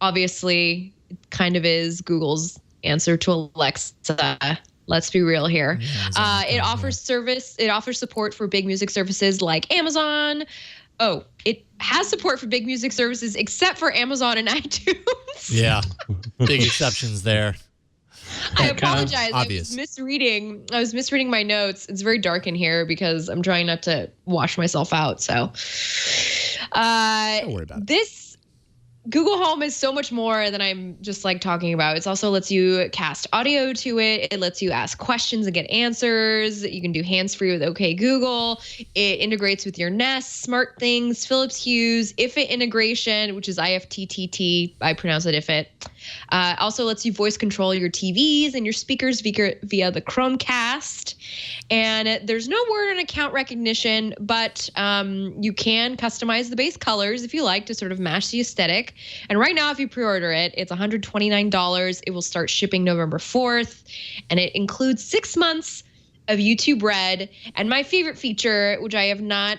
Obviously, it kind of is Google's answer to Alexa. Let's be real here. Yeah, it offers support for big music services like Amazon. Oh, it has support for big music services except for Amazon and iTunes. Yeah, big exceptions there. I apologize. I was misreading my notes. It's very dark in here because I'm trying not to wash myself out. So, don't worry about it. This Google Home is so much more than I'm just like talking about. It also lets you cast audio to it. It lets you ask questions and get answers. You can do hands-free with OK Google. It integrates with your Nest, SmartThings, Philips Hue's, IFIT integration, which is IFTTT. I pronounce it IFIT. Also lets you voice control your TVs and your speakers via the Chromecast. And there's no word on account recognition, but you can customize the base colors if you like to sort of match the aesthetic. And right now, if you pre-order it, it's $129. It will start shipping November 4th. And it includes 6 months of YouTube Red. And my favorite feature, which I have not,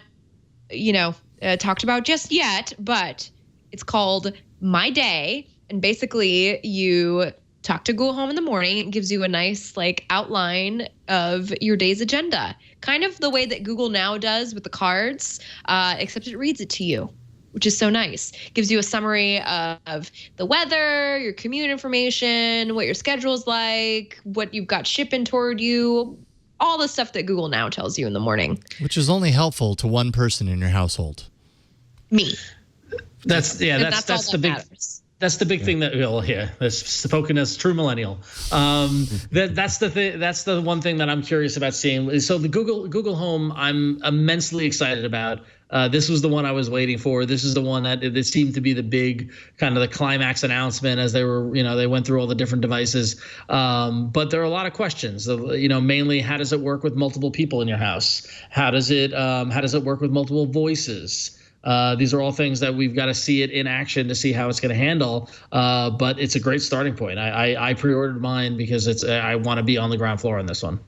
talked about just yet, but it's called My Day. And basically, you talk to Google Home in the morning. It gives you a nice outline of your day's agenda, kind of the way that Google Now does with the cards, except it reads it to you, which is so nice. Gives you a summary of the weather, your commute information, what your schedule's like, what you've got shipping toward you, all the stuff that Google Now tells you in the morning. Which is only helpful to one person in your household. Me. That's the big. Matters. That's the big thing that that's spoken as true millennial. That's the thing. That's the one thing that I'm curious about seeing. So the Google Home, I'm immensely excited about. This was the one I was waiting for. This is the one that it seemed to be the big kind of the climax announcement as they were, they went through all the different devices. But there are a lot of questions. Mainly how does it work with multiple people in your house? How does it work with multiple voices? These are all things that we've got to see it in action to see how it's going to handle. But it's a great starting point. I pre-ordered mine because I want to be on the ground floor on this one.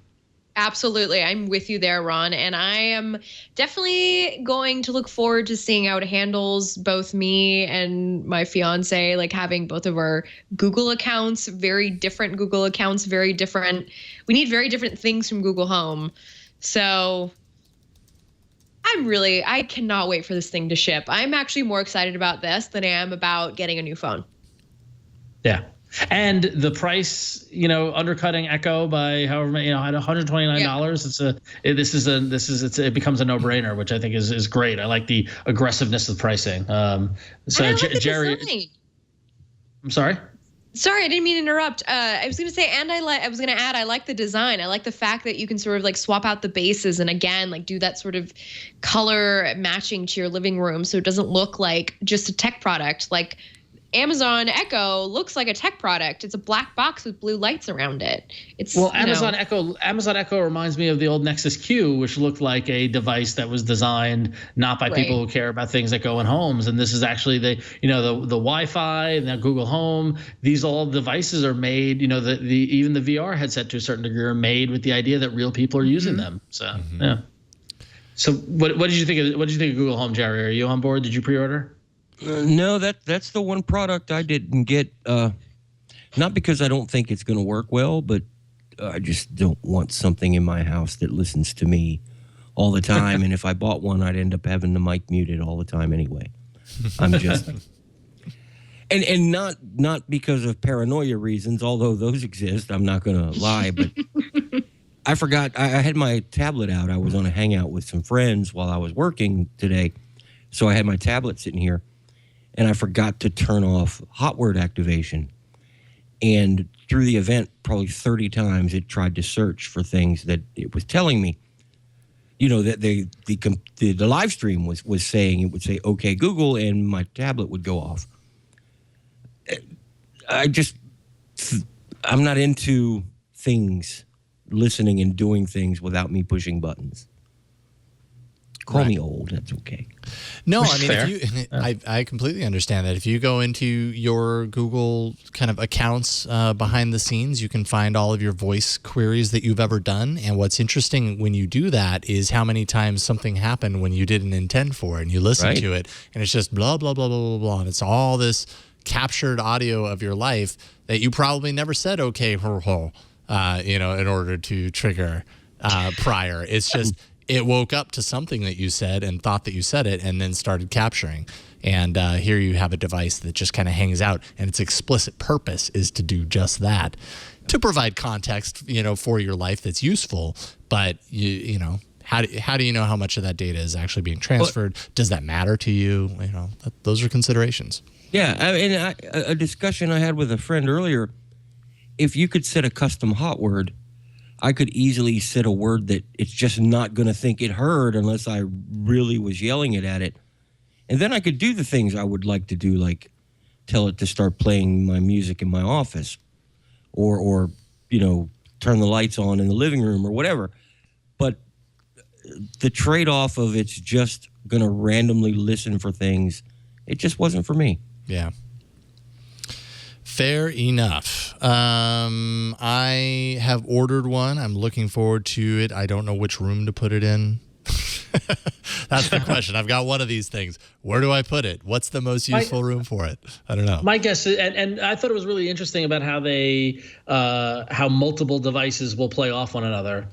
Absolutely. I'm with you there, Ron. And I am definitely going to look forward to seeing how it handles both me and my fiance, like having both of our Google accounts, very different Google accounts, very different. We need very different things from Google Home. So I cannot wait for this thing to ship. I'm actually more excited about this than I am about getting a new phone. Yeah. And the price, undercutting Echo by however many, at $129. Yeah. It becomes a no-brainer, which I think is great. I like the aggressiveness of pricing. Jerry, design. I'm sorry. Sorry, I didn't mean to interrupt. I was going to say, and I was going to add, I like the design. I like the fact that you can sort of like swap out the bases and again, like do that sort of color matching to your living room, so it doesn't look like just a tech product. Like Amazon Echo looks like a tech product. It's a black box with blue lights around it. Amazon Echo reminds me of the old Nexus Q, which looked like a device that was designed not by people who care about things that go in homes. And this is actually the Wi-Fi and the Google Home. These all devices are made. Even the VR headset to a certain degree are made with the idea that real people are using them. So yeah. So what did you think of Google Home, Jerry? Are you on board? Did you pre-order? No, that's the one product I didn't get. Not because I don't think it's going to work well, but I just don't want something in my house that listens to me all the time. And if I bought one, I'd end up having the mic muted all the time anyway. I'm just, and not because of paranoia reasons, although those exist. I'm not going to lie, but I forgot. I had my tablet out. I was on a hangout with some friends while I was working today, so I had my tablet sitting here. And I forgot to turn off hot word activation. And through the event, probably 30 times, it tried to search for things that it was telling me. That the live stream was saying, it would say, "Okay, Google," and my tablet would go off. I'm not into things, listening and doing things without me pushing buttons. Call me old. That's okay. No, I mean, I completely understand that. If you go into your Google kind of accounts behind the scenes, you can find all of your voice queries that you've ever done. And what's interesting when you do that is how many times something happened when you didn't intend for it, and you listen to it, and it's just blah, blah, blah, blah, blah, blah. And it's all this captured audio of your life that you probably never said, okay, in order to trigger prior. It's just... It woke up to something that you said and thought that you said it and then started capturing. And here you have a device that just kind of hangs out, and its explicit purpose is to do just that, to provide context, for your life that's useful. But how do you know how much of that data is actually being transferred? Does that matter to you? Those are considerations. Yeah, a discussion I had with a friend earlier. If you could set a custom hot word, I could easily set a word that it's just not going to think it heard unless I really was yelling it at it. And then I could do the things I would like to do, like tell it to start playing my music in my office or turn the lights on in the living room or whatever. But the trade-off of it's just going to randomly listen for things, it just wasn't for me. Yeah. Fair enough. I have ordered one. I'm looking forward to it. I don't know which room to put it in. That's the question. I've got one of these things. Where do I put it? What's the most useful room for it? I don't know. My guess is, and I thought it was really interesting about how multiple devices will play off one another.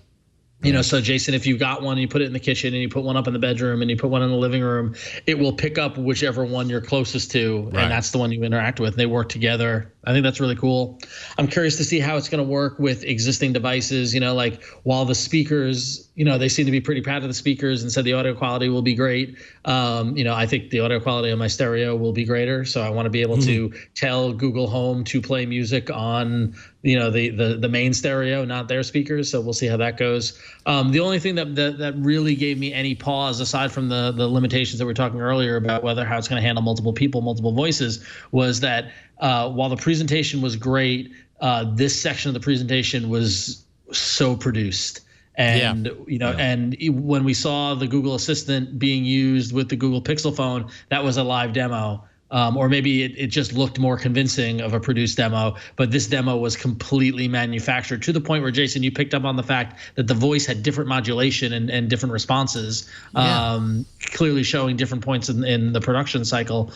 So Jason, if you've got one, you put it in the kitchen and you put one up in the bedroom and you put one in the living room, it will pick up whichever one you're closest to. Right. And that's the one you interact with. They work together I think that's really cool. I'm curious to see how it's going to work with existing devices. Like while the speakers, they seem to be pretty proud of the speakers and said the audio quality will be great. I think the audio quality on my stereo will be greater. So I want to be able to tell Google Home to play music on, the main stereo, not their speakers. So we'll see how that goes. The only thing that really gave me any pause, aside from the limitations that we were talking earlier about how it's going to handle multiple people, multiple voices, was that while the presentation was great, this section of the presentation was so produced. And, and when we saw the Google Assistant being used with the Google Pixel phone, that was a live demo. Or maybe it just looked more convincing of a produced demo, but this demo was completely manufactured to the point where, Jason, you picked up on the fact that the voice had different modulation and different responses, clearly showing different points in the production cycle.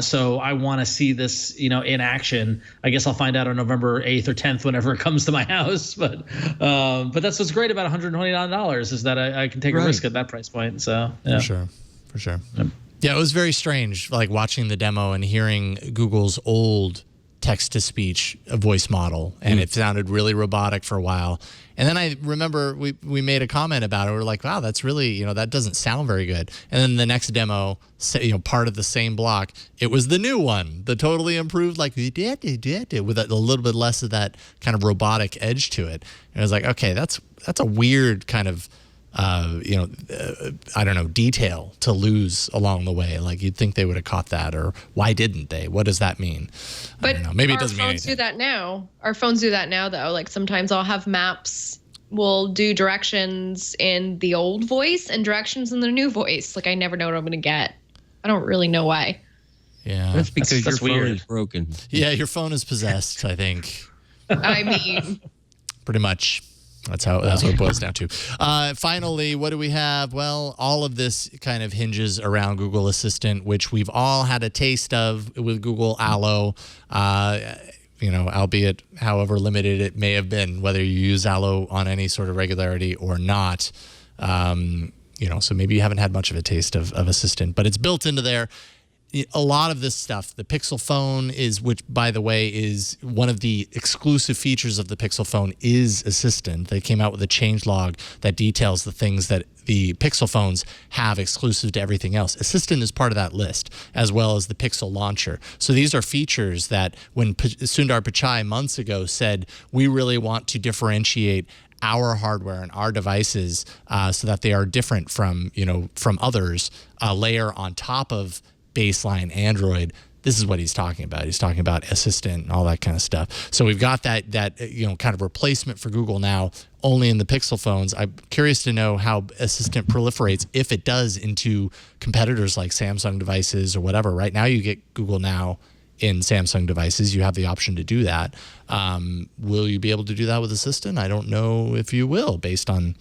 So I want to see this, in action. I guess I'll find out on November 8th or 10th, whenever it comes to my house. But that's what's great about $129 is that I can take a risk at that price point. So yeah. For sure. Yep. Yeah, it was very strange, like watching the demo and hearing Google's old text-to-speech voice model, and it sounded really robotic for a while. And then I remember we made a comment about it. We were like, wow, that's really, that doesn't sound very good. And then the next demo, part of the same block, it was the new one, the totally improved, like, with a little bit less of that kind of robotic edge to it. And I was like, okay, that's a weird kind of I don't know, detail to lose along the way. Like you'd think they would have caught that, or why didn't they? What does that mean? But I don't know. Maybe it doesn't mean anything. Do that now. Our phones do that now, though. Like sometimes I'll have maps will do directions in the old voice and directions in the new voice. Like I never know what I'm going to get. I don't really know why. Yeah, that's because your phone is broken. Yeah, your phone is possessed, I think. I mean, pretty much. That's what it boils down to. Finally, what do we have? Well, all of this kind of hinges around Google Assistant, which we've all had a taste of with Google Allo, albeit however limited it may have been, whether you use Allo on any sort of regularity or not. So maybe you haven't had much of a taste of Assistant, but it's built into there. A lot of this stuff, the Pixel phone which by the way is one of the exclusive features of the Pixel phone is Assistant. They came out with a changelog that details the things that the Pixel phones have exclusive to everything else. Assistant is part of that list, as well as the Pixel launcher. So these are features that when Sundar Pichai months ago said, we really want to differentiate our hardware and our devices so that they are different from others, layer on top of baseline Android. This is what he's talking about. He's talking about Assistant and all that kind of stuff. So we've got that kind of replacement for Google now only in the Pixel phones. I'm curious to know how Assistant proliferates, if it does, into competitors like Samsung devices or whatever. Right now you get Google Now in Samsung devices. You have the option to do that. Will you be able to do that with Assistant? I don't know if you will, based on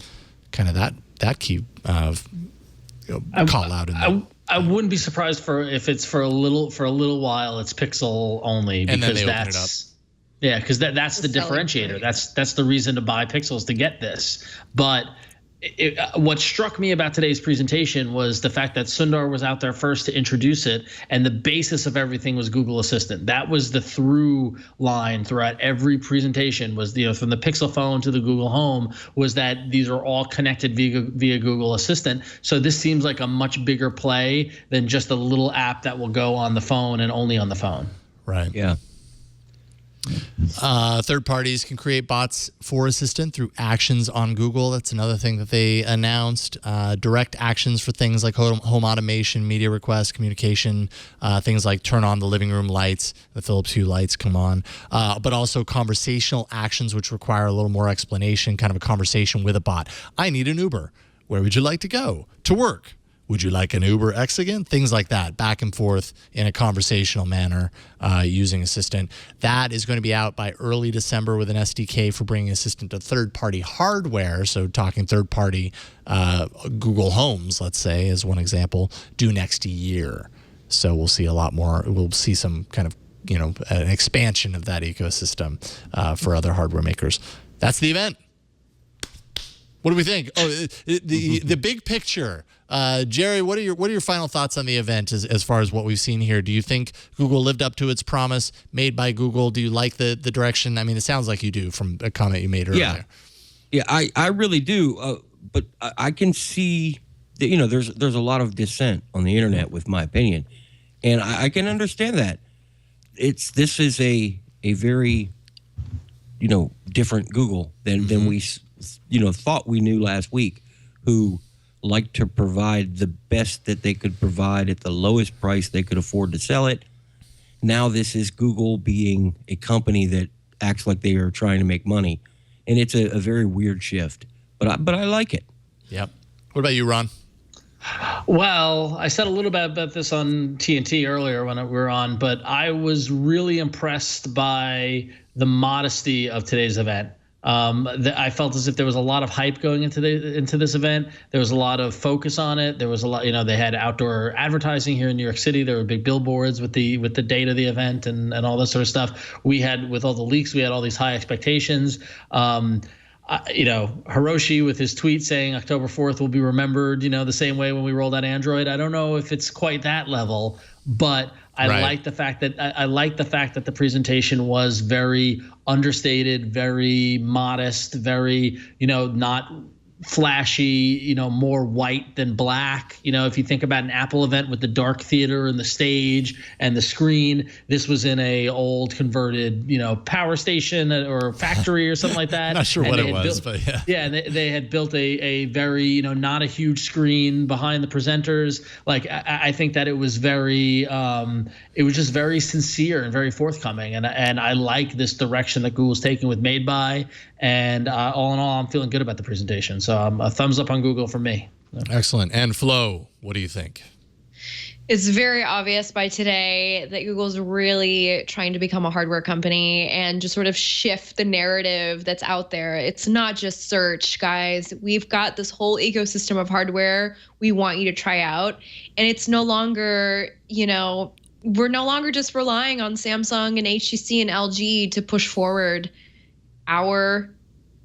kind of that key call out in there. I wouldn't be surprised if it's for a little while it's Pixel only, because and then they open it up. Yeah, because that's the differentiator. That's the reason to buy Pixels, to get this. But what struck me about today's presentation was the fact that Sundar was out there first to introduce it, and the basis of everything was Google Assistant. That was the through line throughout every presentation, was from the Pixel phone to the Google Home, was that these are all connected via Google Assistant. So this seems like a much bigger play than just a little app that will go on the phone and only on the phone. Right. Yeah. Third parties can create bots for Assistant through actions on Google. That's another thing that they announced. Direct actions for things like home automation, media requests, communication, things like turn on the living room lights, the Philips Hue lights come on, but also conversational actions, which require a little more explanation, kind of a conversation with a bot. I need an Uber. Where would you like to go? To work. Would you like an Uber X again? Things like that, back and forth in a conversational manner using Assistant. That is going to be out by early December with an SDK for bringing Assistant to third-party hardware. So talking third-party Google Homes, let's say, as one example, due next year. So we'll see a lot more. We'll see some kind of, an expansion of that ecosystem for other hardware makers. That's the event. What do we think? Oh, the big picture. Jerry, what are your final thoughts on the event as far as what we've seen here? Do you think Google lived up to its promise made by Google? Do you like the direction? I mean, it sounds like you do from a comment you made earlier. Yeah, I really do. But I can see that, there's a lot of dissent on the internet with my opinion, and I can understand that. This is a very different Google than we thought we knew last week, who liked to provide the best that they could provide at the lowest price they could afford to sell it. Now this is Google being a company that acts like they are trying to make money, and it's a very weird shift. But I like it. Yep. What about you, Ron? Well, I said a little bit about this on TNT earlier when we were on, but I was really impressed by the modesty of today's event. I felt as if there was a lot of hype going into this event. There was a lot of focus on it. There was a lot, they had outdoor advertising here in New York City. There were big billboards with the date of the event and all this sort of stuff. We had, with all the leaks, we had all these high expectations. Hiroshi with his tweet saying October 4th will be remembered, the same way when we rolled out Android. I don't know if it's quite that level, but I like the fact that the presentation was very understated, very modest, very, not flashy, more white than black. If you think about an Apple event with the dark theater and the stage and the screen, this was in a old converted, power station or factory or something like that. Not sure what it was, but yeah. Yeah, and they had built a very, not a huge screen behind the presenters. Like, I think that it was just very sincere and very forthcoming. And I like this direction that Google's taking with Made By. And all in all, I'm feeling good about the presentation. So a thumbs up on Google for me. Excellent. And Flo, what do you think? It's very obvious by today that Google's really trying to become a hardware company and just sort of shift the narrative that's out there. It's not just search, guys. We've got this whole ecosystem of hardware we want you to try out. And it's no longer, we're no longer just relying on Samsung and HTC and LG to push forward our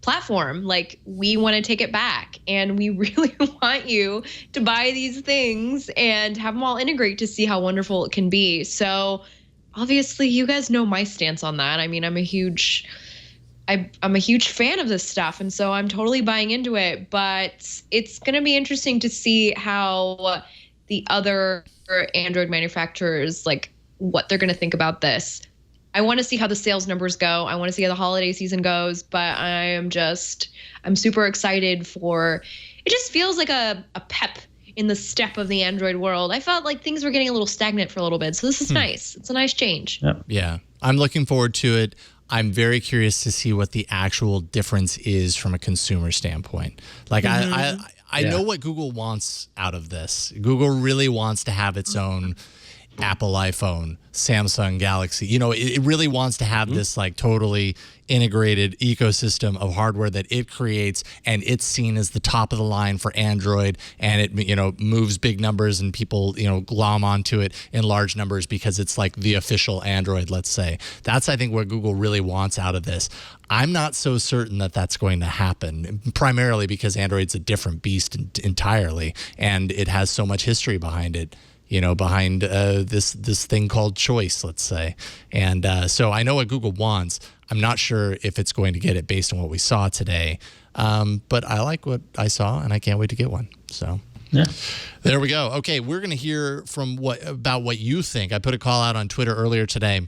platform. Like, we want to take it back, and we really want you to buy these things and have them all integrate to see how wonderful it can be. So obviously you guys know my stance on that. I mean, I'm a huge fan of this stuff, and so I'm totally buying into it, but it's going to be interesting to see how the other Android manufacturers, like, what they're going to think about this. I want to see how the sales numbers go. I want to see how the holiday season goes, but I'm super excited for, it just feels like a pep in the step of the Android world. I felt like things were getting a little stagnant for a little bit, so this is nice. It's a nice change. Yep. Yeah, I'm looking forward to it. I'm very curious to see what the actual difference is from a consumer standpoint. Like, I know what Google wants out of this. Google really wants to have its own Apple iPhone, Samsung Galaxy. It really wants to have this like totally integrated ecosystem of hardware that it creates, and it's seen as the top of the line for Android, and it moves big numbers, and people glom onto it in large numbers because it's like the official Android, let's say. That's, I think, what Google really wants out of this. I'm not so certain that that's going to happen, primarily because Android's a different beast entirely, and it has so much history behind it. Behind this thing called choice, let's say. And so I know what Google wants. I'm not sure if it's going to get it based on what we saw today. But I like what I saw, and I can't wait to get one. So yeah, there we go. Okay, we're going to hear about what you think. I put a call out on Twitter earlier today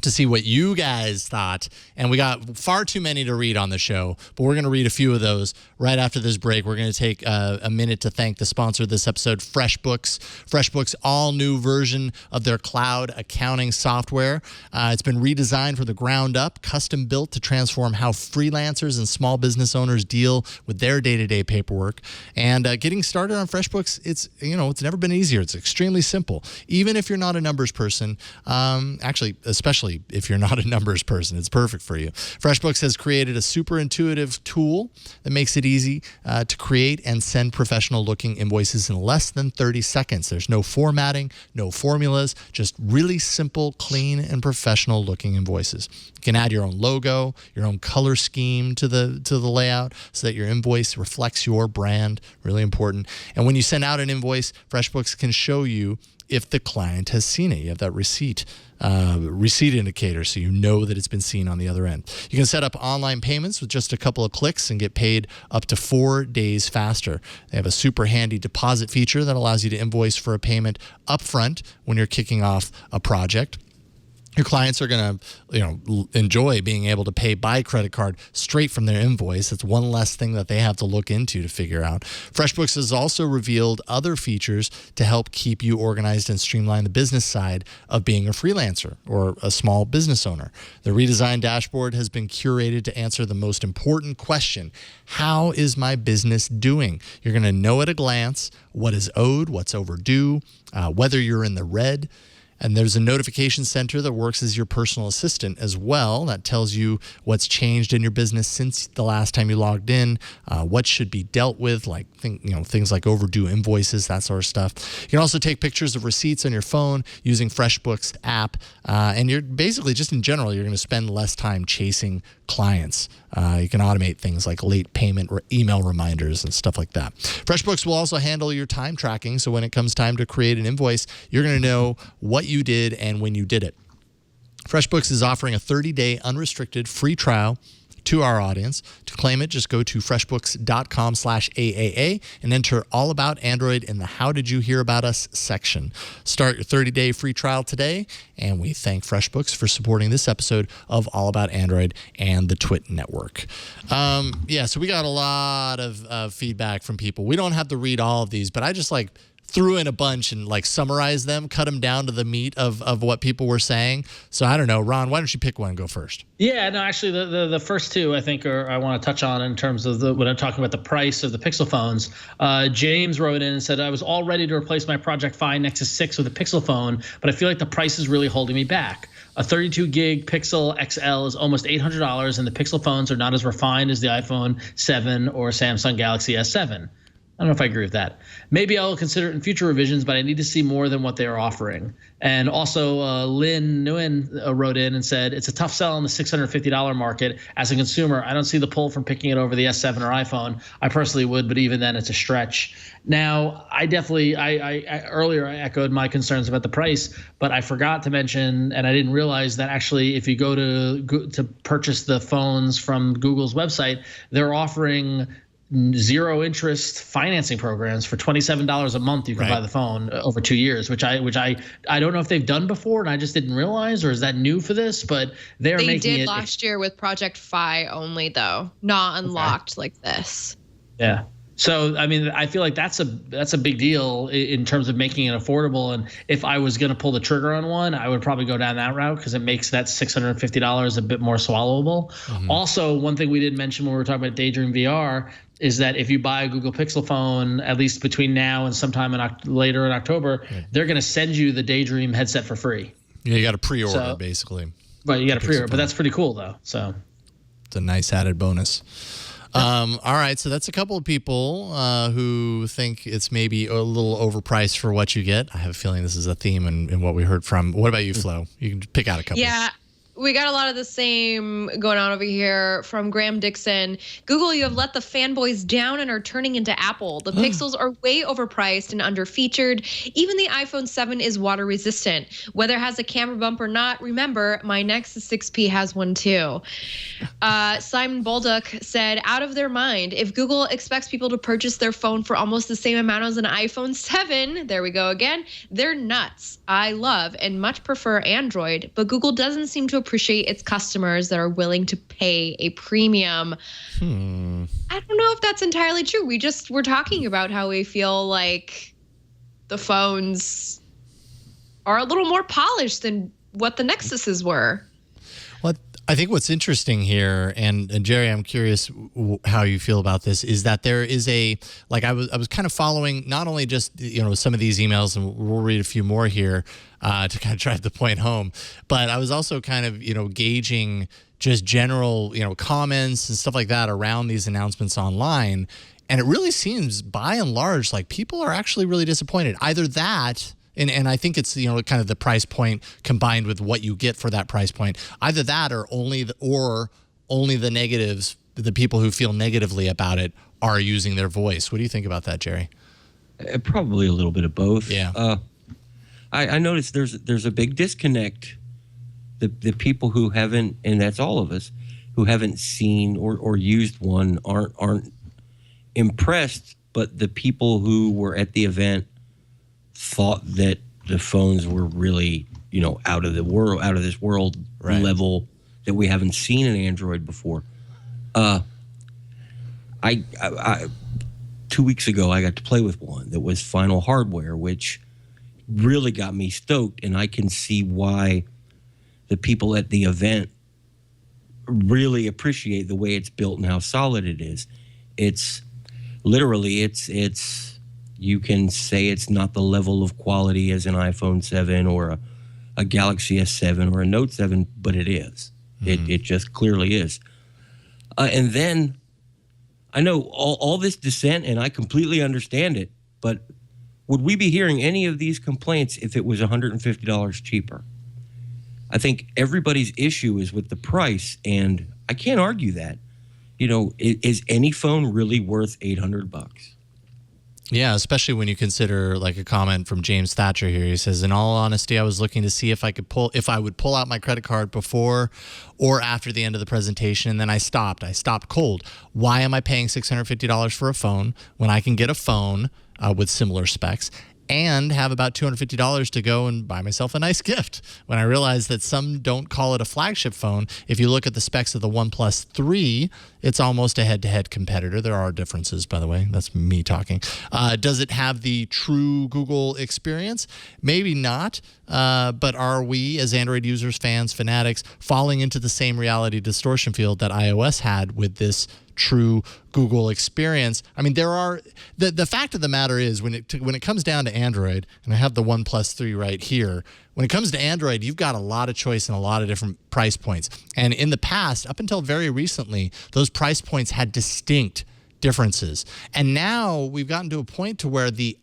to see what you guys thought, and we got far too many to read on the show, but we're going to read a few of those right after this break. We're going to take a minute to thank the sponsor of this episode, Freshbooks. Freshbooks' all-new version of their cloud accounting software. It's been redesigned from the ground up, custom built to transform how freelancers and small business owners deal with their day-to-day paperwork. And getting started on Freshbooks, it's never been easier. It's extremely simple. Even if you're not a numbers person, actually, especially especially if you're not a numbers person. It's perfect for you. FreshBooks has created a super intuitive tool that makes it easy to create and send professional-looking invoices in less than 30 seconds. There's no formatting, no formulas, just really simple, clean, and professional-looking invoices. You can add your own logo, your own color scheme to the layout so that your invoice reflects your brand. Really important. And when you send out an invoice, FreshBooks can show you if the client has seen it. You have that receipt indicator, so you know that it's been seen on the other end. You can set up online payments with just a couple of clicks and get paid up to 4 days faster. They have a super handy deposit feature that allows you to invoice for a payment upfront when you're kicking off a project. Your clients are going to, enjoy being able to pay by credit card straight from their invoice. That's one less thing that they have to look into to figure out. FreshBooks has also revealed other features to help keep you organized and streamline the business side of being a freelancer or a small business owner. The redesigned dashboard has been curated to answer the most important question: how is my business doing? You're going to know at a glance what is owed, what's overdue, whether you're in the red. And there's a notification center that works as your personal assistant as well. That tells you what's changed in your business since the last time you logged in, what should be dealt with, like things like overdue invoices, that sort of stuff. You can also take pictures of receipts on your phone using FreshBooks app, and you're basically just in general you're going to spend less time chasing clients. You can automate things like late payment or email reminders and stuff like that. FreshBooks will also handle your time tracking, so when it comes time to create an invoice, you're going to know what you did and when you did it. FreshBooks is offering a 30-day unrestricted free trial to our audience. To claim it, just go to freshbooks.com/AAA and enter All About Android in the How Did You Hear About Us section. Start your 30-day free trial today, and we thank FreshBooks for supporting this episode of All About Android and the Twit Network. So we got a lot of feedback from people. We don't have to read all of these, but I just threw in a bunch and summarized them, cut them down to the meat of what people were saying. So I don't know, Ron, why don't you pick one and go first? Yeah, no, actually the first two I think I want to touch on in terms of when I'm talking about the price of the Pixel phones. James wrote in and said, I was all ready to replace my Project Fi Nexus 6 with a Pixel phone, but I feel like the price is really holding me back. A 32 gig Pixel XL is almost $800, and the Pixel phones are not as refined as the iPhone 7 or Samsung Galaxy S7. I don't know if I agree with that. Maybe I'll consider it in future revisions, but I need to see more than what they are offering. And also, Lynn Nguyen wrote in and said, it's a tough sell in the $650 market. As a consumer, I don't see the pull from picking it over the S7 or iPhone. I personally would, but even then, it's a stretch. Now, I definitely, earlier I echoed my concerns about the price, but I forgot to mention, and I didn't realize that actually, if you go to purchase the phones from Google's website, they're offering zero interest financing programs for $27 a month. You can buy the phone over 2 years, which I don't know if they've done before and I just didn't realize, or is that new for this? But they did last year with Project Fi only, though, not unlocked like this. Yeah. So, I mean, I feel like that's a big deal in terms of making it affordable. And if I was going to pull the trigger on one, I would probably go down that route because it makes that $650 a bit more swallowable. Mm-hmm. Also, one thing we didn't mention when we were talking about Daydream VR is that if you buy a Google Pixel phone, at least between now and sometime later in October, they're going to send you the Daydream headset for free. Yeah, you got to pre-order basically. Right, you got to pre-order, but that's pretty cool though. So it's a nice added bonus. All right, so that's a couple of people who think it's maybe a little overpriced for what you get. I have a feeling this is a theme in what we heard from. What about you, Flo? You can pick out a couple. Yeah. We got a lot of the same going on over here from Graham Dixon. Google, you have let the fanboys down and are turning into Apple. The Pixels are way overpriced and underfeatured. Even the iPhone 7 is water resistant. Whether it has a camera bump or not, remember, my Nexus 6P has one too. Simon Bolduc said, out of their mind. If Google expects people to purchase their phone for almost the same amount as an iPhone 7, there we go again, they're nuts. I love and much prefer Android, but Google doesn't seem to appreciate its customers that are willing to pay a premium. I don't know if that's entirely true. We're talking about how we feel like the phones are a little more polished than what the Nexuses were. Well, I think what's interesting here, and Jerry, I'm curious how you feel about this, is that there is I was kind of following not only just some of these emails, and we'll read a few more here to kind of drive the point home, but I was also kind of gauging just general comments and stuff like that around these announcements online, and it really seems by and large like people are actually really disappointed. Either that. And I think it's kind of the price point combined with what you get for that price point. Either that or only the negatives, the people who feel negatively about it are using their voice. What do you think about that, Jerry? Probably a little bit of both. Yeah. I noticed there's a big disconnect. The people who haven't, and that's all of us, who haven't seen or used one aren't impressed, but the people who were at the event thought that the phones were really, out of this world right. level that we haven't seen in Android before. I 2 weeks ago, I got to play with one that was final hardware, which really got me stoked, and I can see why the people at the event really appreciate the way it's built and how solid it is. It's literally, you can say it's not the level of quality as an iPhone 7 or a Galaxy S7 or a Note 7, but it is. Mm-hmm. It just clearly is. And then I know all this dissent, and I completely understand it, but would we be hearing any of these complaints if it was $150 cheaper? I think everybody's issue is with the price, and I can't argue that. Is any phone really worth $800? Yeah, especially when you consider like a comment from James Thatcher here. He says, in all honesty, I was looking to see if I would pull out my credit card before or after the end of the presentation, and then I stopped. I stopped cold. Why am I paying $650 for a phone when I can get a phone with similar specs and have about $250 to go and buy myself a nice gift? When I realized that some don't call it a flagship phone, if you look at the specs of the OnePlus 3, it's almost a head-to-head competitor. There are differences, by the way. That's me talking. Does it have the true Google experience? Maybe not, but are we, as Android users, fans, fanatics, falling into the same reality distortion field that iOS had with this true Google experience? I mean, there are the fact of the matter is when it comes down to Android, and I have the OnePlus 3 right here. When it comes to Android, you've got a lot of choice and a lot of different price points. And in the past, up until very recently, those price points had distinct differences. And now we've gotten to a point to where the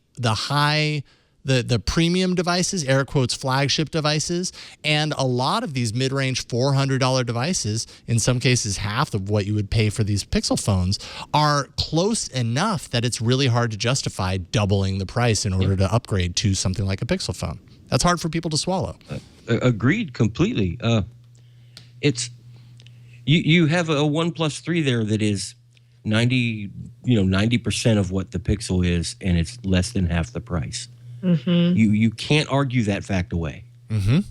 premium devices, air quotes, flagship devices, and a lot of these mid-range $400 devices, in some cases half of what you would pay for these Pixel phones, are close enough that it's really hard to justify doubling the price in order to upgrade to something like a Pixel phone. That's hard for people to swallow. Agreed completely. It's you have a OnePlus 3 there that is 90% of what the Pixel is, and it's less than half the price. Mm-hmm. You can't argue that fact away. Mm-hmm.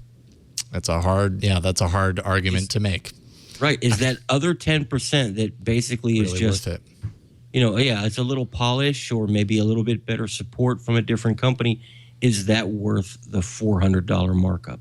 That's a hard argument to make. Right. Is that other 10% that basically really is just worth it? It's a little polish or maybe a little bit better support from a different company. Is that worth the $400 markup?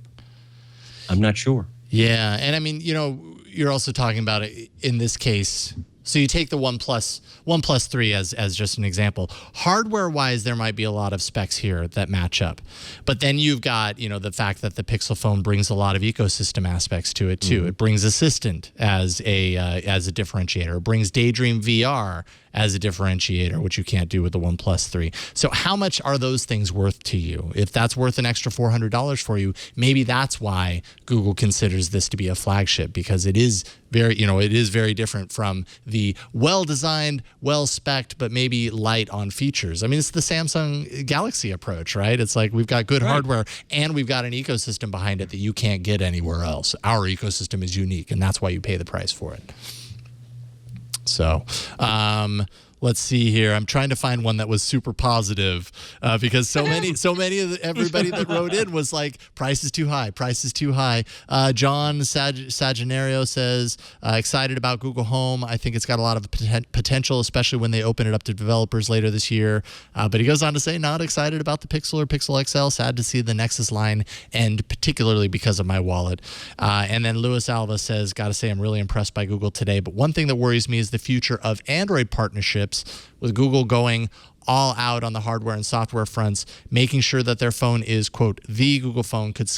I'm not sure. Yeah, and I mean, you're also talking about it in this case. So you take the OnePlus 3 as just an example. Hardware-wise, there might be a lot of specs here that match up. But then you've got, the fact that the Pixel phone brings a lot of ecosystem aspects to it, too. Mm-hmm. It brings Assistant as a differentiator. It brings Daydream VR as a differentiator, which you can't do with the OnePlus 3. So how much are those things worth to you? If that's worth an extra $400 for you, maybe that's why Google considers this to be a flagship, because it is very different from the well-designed, well-spec'd, but maybe light on features. I mean, it's the Samsung Galaxy approach, right? It's like we've got good hardware and we've got an ecosystem behind it that you can't get anywhere else. Our ecosystem is unique, and that's why you pay the price for it. So Let's see here. I'm trying to find one that was super positive because so many of everybody that wrote in was like, price is too high. John Sagenario says, excited about Google Home. I think it's got a lot of potential, especially when they open it up to developers later this year. But he goes on to say, not excited about the Pixel or Pixel XL. Sad to see the Nexus line end, particularly because of my wallet. And then Luis Alva says, got to say, I'm really impressed by Google today. But one thing that worries me is the future of Android partnerships, with Google going all out on the hardware and software fronts, making sure that their phone is, quote, the Google phone could this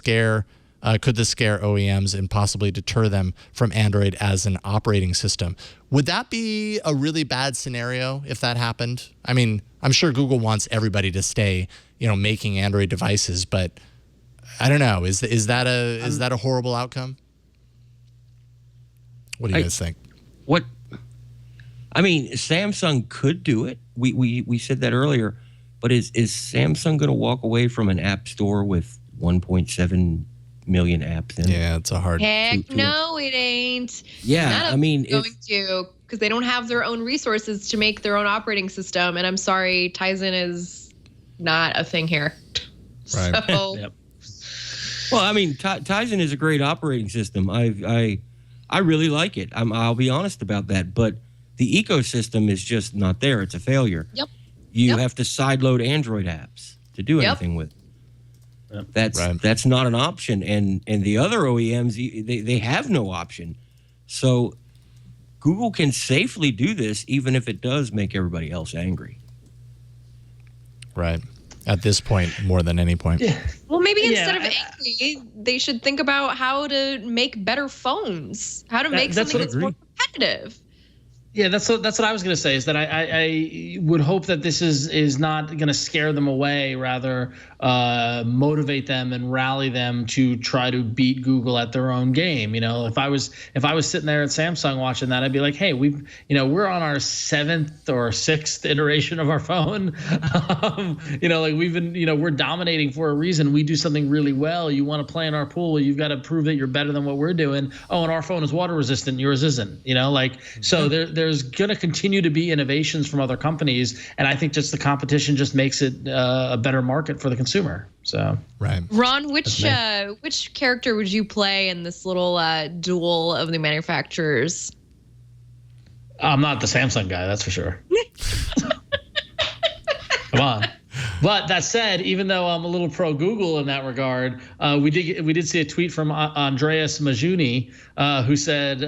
scare OEMs and possibly deter them from Android as an operating system. Would that be a really bad scenario if that happened? I mean, I'm sure Google wants everybody to stay, making Android devices, but I don't know. Is that a horrible outcome? What do you guys think? I mean, Samsung could do it. We said that earlier, but is Samsung going to walk away from an app store with 1.7 million apps in it? Yeah, it's a hard. Heck no, it ain't. Yeah, I mean, to because they don't have their own resources to make their own operating system, and I'm sorry, Tizen is not a thing here. Right. So, Yep. Well, I mean, Tizen is a great operating system. I really like it. I'll be honest about that, but the ecosystem is just not there. It's a failure. Yep. You have to sideload Android apps to do anything with. That's not an option. And the other OEMs, they have no option. So Google can safely do this, even if it does make everybody else angry. Right. At this point, more than any point. Yeah. well, maybe instead of angry, they should think about how to make better phones, how to make something that's more competitive. Yeah, that's what I was going to say, is that I would hope that this is not going to scare them away, rather motivate them and rally them to try to beat Google at their own game. If I was sitting there at Samsung watching that, I'd be like, hey, we're on our 7th or 6th iteration of our phone. We've been, we're dominating for a reason. We do something really well. You want to play in our pool, you've got to prove that you're better than what we're doing. Oh, and our phone is water resistant, yours isn't. So there's going to continue to be innovations from other companies, and I think just the competition just makes it a better market for the consumer. So right, Ron, which character would you play in this little duel of the manufacturers? I'm not the Samsung guy, that's for sure. Come on. But that said, even though I'm a little pro Google in that regard, we did see a tweet from Andreas Majuni who said,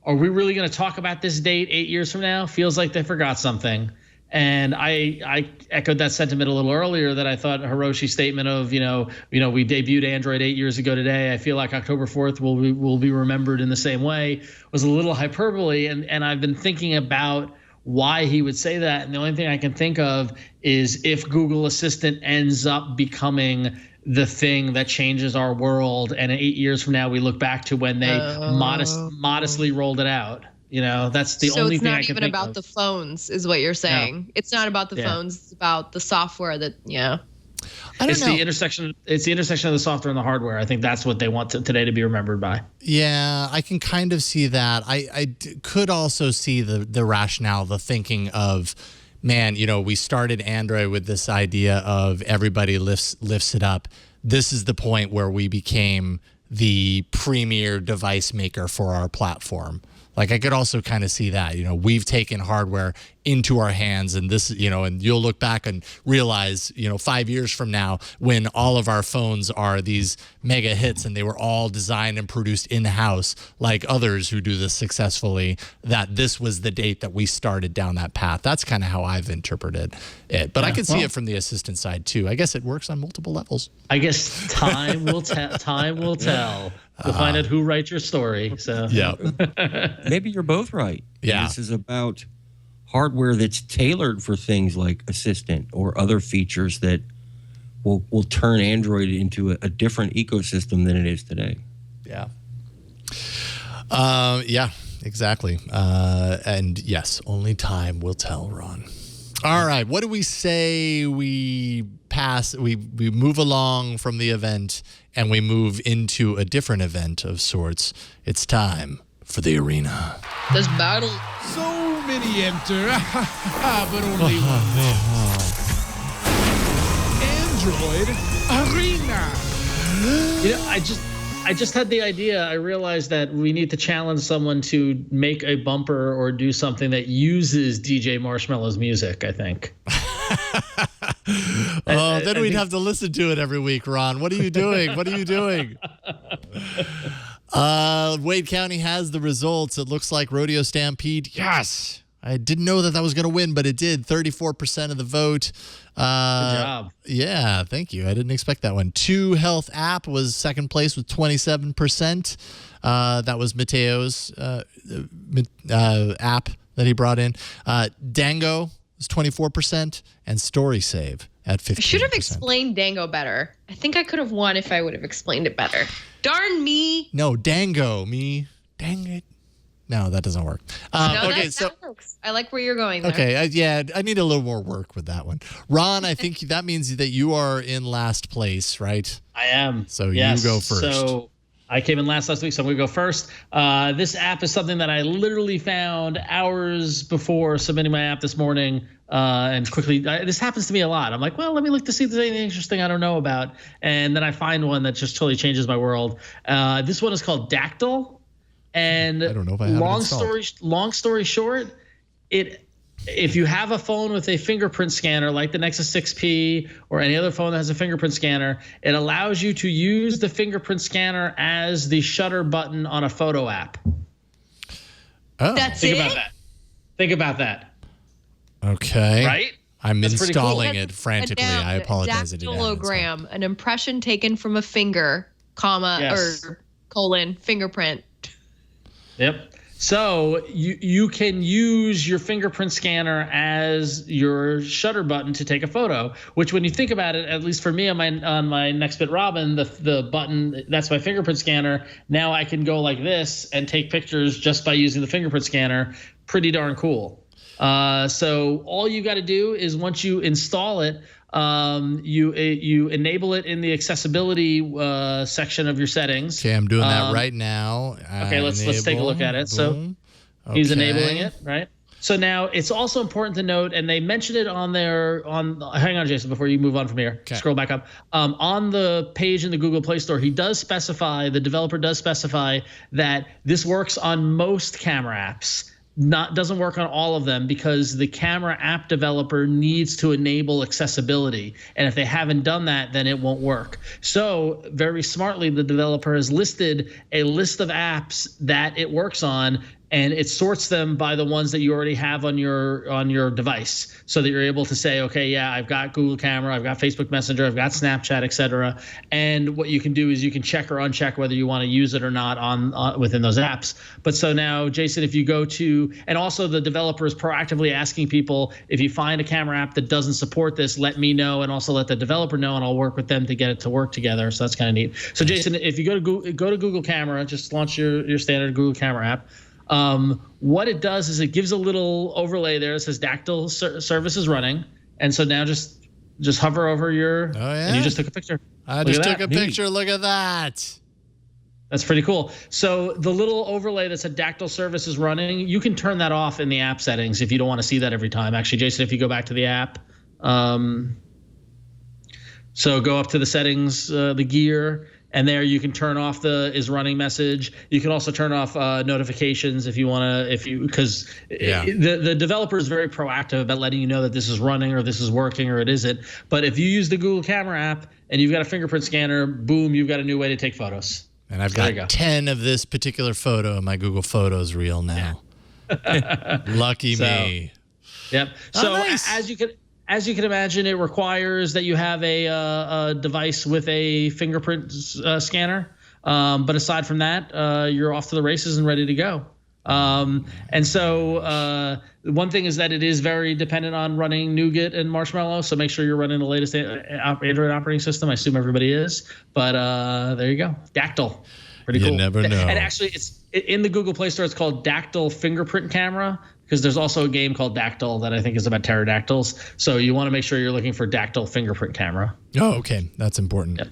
are we really going to talk about this date 8 years from now? Feels like they forgot something. And I echoed that sentiment a little earlier, that I thought Hiroshi's statement of, we debuted Android 8 years ago today. I feel like October 4th will be remembered in the same way, was a little hyperbole. And I've been thinking about why he would say that. And the only thing I can think of is if Google Assistant ends up becoming the thing that changes our world, and 8 years from now we look back to when they modestly rolled it out. That's the only thing I can think of. So it's not even about the phones, is what you're saying. No. It's not about the phones. It's about the software that, I don't know. It's the intersection of the software and the hardware. I think that's what they want today to be remembered by. Yeah, I can kind of see that. I could also see the rationale, the thinking of, man, we started Android with this idea of everybody lifts it up. This is the point where we became the premier device maker for our platform. Like, I could also kind of see that, we've taken hardware into our hands, and this, and you'll look back and realize, 5 years from now, when all of our phones are these mega hits and they were all designed and produced in-house, like others who do this successfully, that this was the date that we started down that path. That's kind of how I've interpreted it. But I can see it from the assistant side too. I guess it works on multiple levels. I guess time will tell. We'll find out who writes your story. So yeah, maybe you're both right. Yeah, this is about hardware that's tailored for things like Assistant or other features that will turn Android into a different ecosystem than it is today. Yeah. Yeah, exactly. And yes, only time will tell, Ron. All right, what do we say we move along from the event and we move into a different event of sorts? It's time for the arena. This battle. So many enter, but only one. Android Arena. I just had the idea. I realized that we need to challenge someone to make a bumper or do something that uses DJ Marshmallow's music, I think. Then we'd have to listen to it every week, Ron. What are you doing? What are you doing? Wade County has the results. It looks like Rodeo Stampede. Yes. I didn't know that was going to win, but it did. 34% of the vote. Good job. Yeah, thank you. I didn't expect that one. 2 Health App was second place with 27%. That was Mateo's app that he brought in. Dango was 24%, and StorySave at 15%. I should have explained Dango better. I think I could have won if I would have explained it better. Darn me. No, Dango. Me. Dang it. No, that doesn't work. That works. I like where you're going there. Okay, I need a little more work with that one. Ron, I think that means that you are in last place, right? I am. So yes. You go first. So I came in last week, so I'm going to go first. This app is something that I literally found hours before submitting my app this morning. And quickly, this happens to me a lot. I'm like, well, let me look to see if there's anything interesting I don't know about. And then I find one that just totally changes my world. This one is called Dactyl. And I don't know if I have long story short, if you have a phone with a fingerprint scanner like the Nexus 6P or any other phone that has a fingerprint scanner, it allows you to use the fingerprint scanner as the shutter button on a photo app. Oh, Think about that. Okay. Right? I'm installing it frantically. I apologize. Dactylogram, an impression taken from a finger, or colon, fingerprint. Yep. So you can use your fingerprint scanner as your shutter button to take a photo, which when you think about it, at least for me on my Nextbit Robin, the button, that's my fingerprint scanner. Now I can go like this and take pictures just by using the fingerprint scanner. Pretty darn cool. So all you got to do is once you install it, you enable it in the accessibility section of your settings. Okay, I'm doing that right now. Okay, let's take a look at it. So he's enabling it, right? So now it's also important to note, and they mentioned it on hang on, Jason, before you move on from here. Okay. Scroll back up. On the page in the Google Play Store, the developer does specify that this works on most camera apps. Doesn't work on all of them because the camera app developer needs to enable accessibility. And if they haven't done that, then it won't work. So very smartly, the developer has listed a list of apps that it works on, and it sorts them by the ones that you already have on your device, so that you're able to say, okay, yeah, I've got Google Camera, I've got Facebook Messenger, I've got Snapchat, etc. And what you can do is you can check or uncheck whether you want to use it or not on within those apps. But so now, Jason, if you go to, and also the developer is proactively asking people, if you find a camera app that doesn't support this, let me know, and also let the developer know, and I'll work with them to get it to work together. So that's kind of neat. So Jason, if you go to Google Camera, just launch your standard Google Camera app. What it does is it gives a little overlay there that says Dactyl service is running. And so now just hover over and you just took a picture. I just took a picture. Look at that. That's pretty cool. So the little overlay that said Dactyl service is running, you can turn that off in the app settings if you don't want to see that every time. Actually, Jason, if you go back to the app, so go up to the settings, the gear, and there you can turn off the is running message. You can also turn off notifications if you want to, because the developer is very proactive about letting you know that this is running or this is working or it isn't. But if you use the Google Camera app and you've got a fingerprint scanner, boom, you've got a new way to take photos. And I've got 10 of this particular photo in my Google Photos reel now. Lucky me. Yep. So nice. As you can imagine, it requires that you have a device with a fingerprint scanner. But aside from that, you're off to the races and ready to go. And so one thing is that it is very dependent on running Nougat and Marshmallow. So make sure you're running the latest Android operating system. I assume everybody is. But there you go. Dactyl. Pretty cool. You never know. And actually, it's in the Google Play Store. It's called Dactyl Fingerprint Camera, because there's also a game called Dactyl that I think is about pterodactyls. So you want to make sure you're looking for Dactyl Fingerprint Camera. Oh, okay. That's important. Yep.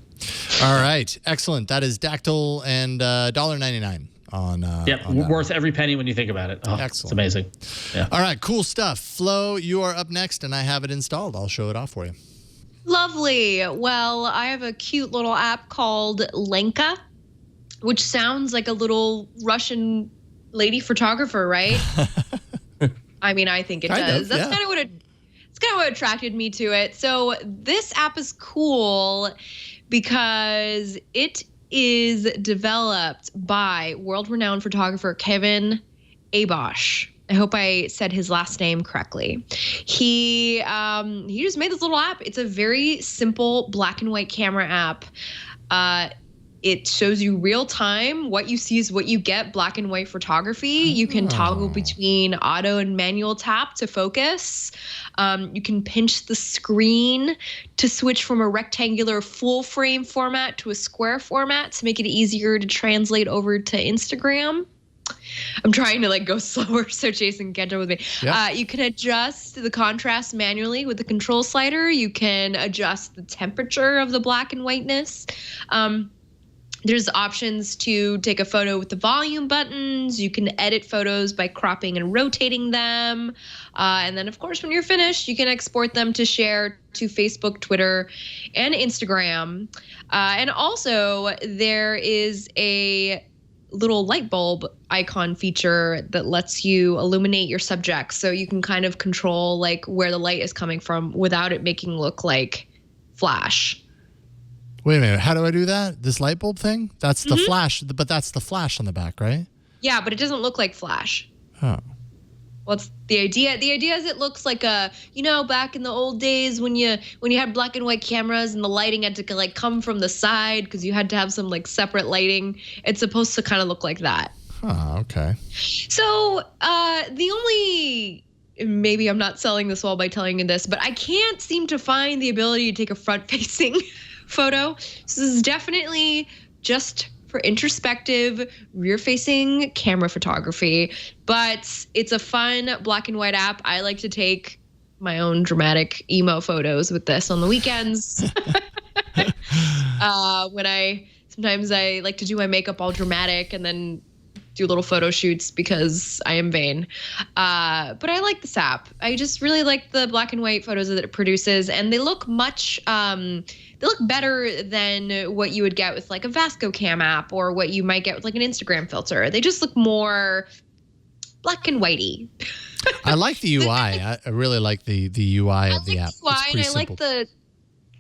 All right. Excellent. That is Dactyl and $1.99 on. Worth every penny when you think about it. Oh, excellent. It's amazing. Yeah. All right, cool stuff. Flo, you are up next, and I have it installed. I'll show it off for you. Lovely. Well, I have a cute little app called Lenka, which sounds like a little Russian lady photographer, right? I mean, I think it does. That's kind of what attracted me to it. So this app is cool because it is developed by world-renowned photographer Kevin Abosch. I hope I said his last name correctly. He just made this little app. It's a very simple black and white camera app. It shows you real time. What you see is what you get, black and white photography. You can toggle between auto and manual tap to focus. You can pinch the screen to switch from a rectangular full frame format to a square format to make it easier to translate over to Instagram. I'm trying to go slower so Jason can jump with me. Yep. You can adjust the contrast manually with the control slider. You can adjust the temperature of the black and whiteness. There's options to take a photo with the volume buttons. You can edit photos by cropping and rotating them. And then, of course, when you're finished, you can export them to share to Facebook, Twitter, and Instagram. And also, there is a little light bulb icon feature that lets you illuminate your subjects. So you can kind of control where the light is coming from without it making look like flash. Wait a minute. How do I do that? This light bulb thing? That's the flash, but that's the flash on the back, right? Yeah, but it doesn't look like flash. Oh. What's the idea? The idea is it looks like back in the old days when you had black and white cameras and the lighting had to come from the side because you had to have some separate lighting. It's supposed to kind of look like that. Oh, okay. So the only, maybe I'm not selling this well by telling you this, but I can't seem to find the ability to take a front-facing photo. So this is definitely just for introspective, rear-facing camera photography, but it's a fun black and white app. I like to take my own dramatic emo photos with this on the weekends. Sometimes I like to do my makeup all dramatic and then do little photo shoots because I am vain. But I like this app. I just really like the black and white photos that it produces, and they look they look better than what you would get with a Vasco Cam app or what you might get with an Instagram filter. They just look more black and whitey. I like the UI. I really like the UI of the app. I like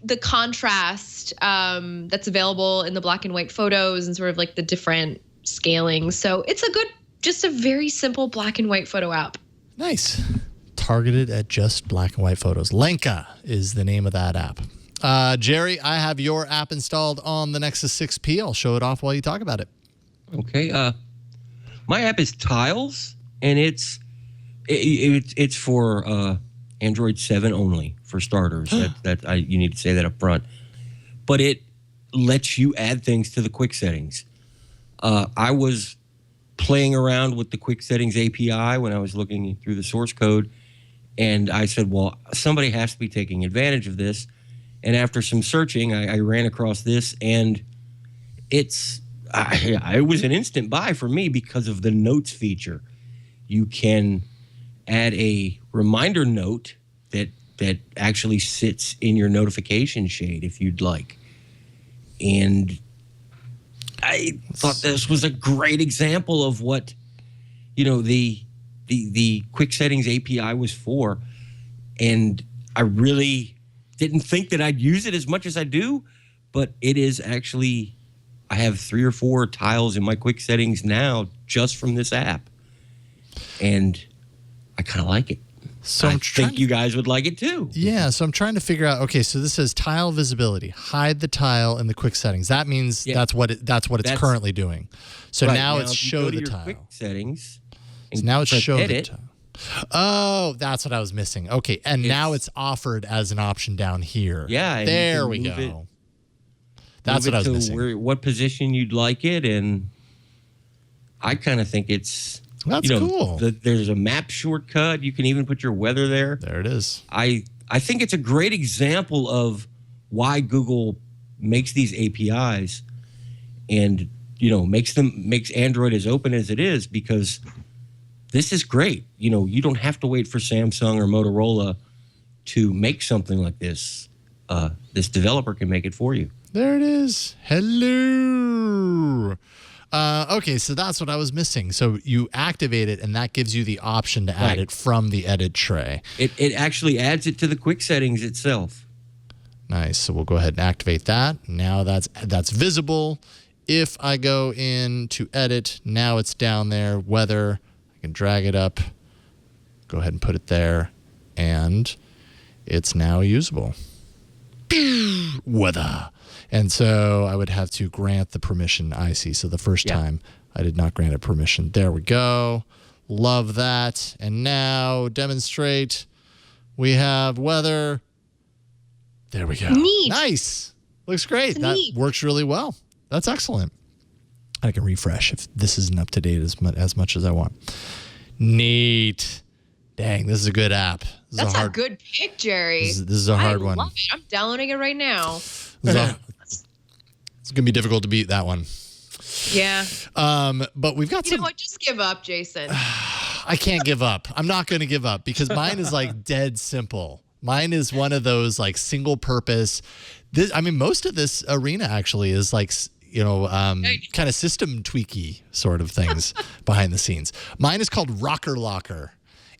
the contrast that's available in the black and white photos and sort of the different scaling. So it's just a very simple black and white photo app. Nice. Targeted at just black and white photos. Lenka is the name of that app. Jerry, I have your app installed on the Nexus 6P. I'll show it off while you talk about it. Okay. My app is Tiles, and it's for Android 7 only, for starters. You need to say that up front. But it lets you add things to the quick settings. I was playing around with the quick settings API when I was looking through the source code, and I said, well, somebody has to be taking advantage of this. And after some searching, I ran across this, and it was an instant buy for me because of the notes feature. You can add a reminder note that actually sits in your notification shade if you'd like. And I thought this was a great example of what, the quick settings API was for. And I really didn't think that I'd use it as much as I do, but it is actually, I have 3 or 4 tiles in my quick settings now just from this app. And I kind of like it. So I think you guys would like it too. Yeah, so I'm trying to figure out, okay, so this says tile visibility, hide the tile in the quick settings. That means that's what it's currently doing. So right, now it's show the tile. Quick settings. So now it's show the tile. Oh, that's what I was missing. Okay, and now it's offered as an option down here. Yeah. There we go. That's what I was missing. What position you'd like it, and I kind of think it's... That's cool. There's a map shortcut. You can even put your weather there. There it is. I think it's a great example of why Google makes these APIs. And makes Android as open as it is, because this is great. You don't have to wait for Samsung or Motorola to make something like this. This developer can make it for you. There it is. Hello. Okay, so that's what I was missing. So you activate it, and that gives you the option to add it from the edit tray. It actually adds it to the quick settings itself. Nice. So we'll go ahead and activate that. Now that's visible. If I go into edit, now it's down there. Weather, I can drag it up. Go ahead and put it there, and it's now usable. Weather. And so I would have to grant the permission. I see. So the first time I did not grant it permission. There we go. Love that. And now demonstrate. We have weather. There we go. Neat. Nice. Looks great. That works really well. That's excellent. I can refresh if this isn't up to date as much as I want. Neat. Dang, this is a good app. That's a good pick, Jerry. This is a hard one. I love it. I'm downloading it right now. It's going to be difficult to beat that one. Yeah. But we've got You know what? Just give up, Jason. I can't give up. I'm not going to give up because mine is like dead simple. Mine is one of those like single purpose. Most of this arena actually is like, kind of system tweaky sort of things behind the scenes. Mine is called Rocker Locker.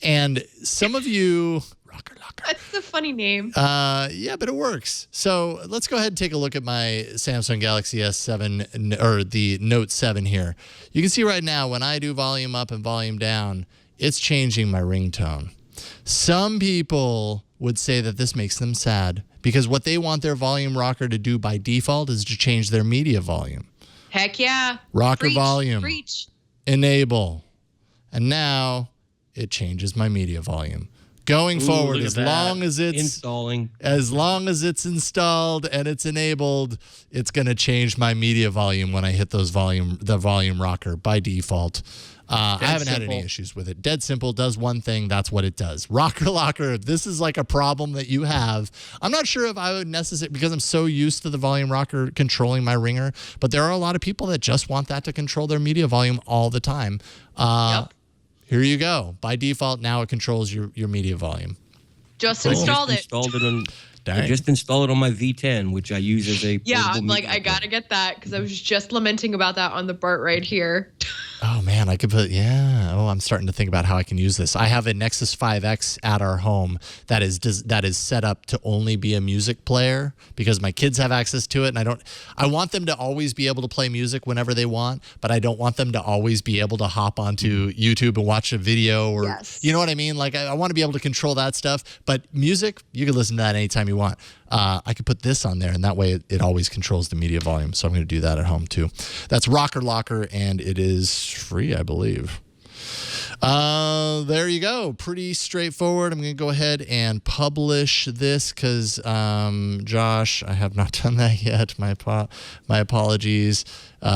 And some of you... Rocker Locker. That's a funny name. Yeah, but it works. So let's go ahead and take a look at my Samsung Galaxy S7 or the Note 7 here. You can see right now when I do volume up and volume down, it's changing my ringtone. Some people would say that this makes them sad because what they want their volume rocker to do by default is to change their media volume. Heck yeah. Rocker Preach, volume. Preach. Enable. And now it changes my media volume. Going forward, as long as it's installed and it's enabled, it's going to change my media volume when I hit the volume rocker by default. I haven't had any issues with it. Dead simple, does one thing. That's what it does. Rocker Locker, if this is like a problem that you have, I'm not sure if I would necessarily, because I'm so used to the volume rocker controlling my ringer, but there are a lot of people that just want that to control their media volume all the time. Here you go. By default, now it controls your media volume. Just installed it. I just installed it on my V10, which I use as a I'm like, I gotta get that because I was just lamenting about that on the BART right here. Oh man, I could put I'm starting to think about how I can use this. I have a Nexus 5X at our home that is set up to only be a music player because my kids have access to it, and I want them to always be able to play music whenever they want, but I don't want them to always be able to hop onto YouTube and watch a video or you know what I mean? Like I want to be able to control that stuff, but music, you can listen to that anytime you want. I could put this on there, and that way it always controls the media volume. So I'm going to do that at home too. That's Rocker Locker, and it is free, I believe. There you go. Pretty straightforward. I'm going to go ahead and publish this because, Josh, I have not done that yet. My apologies.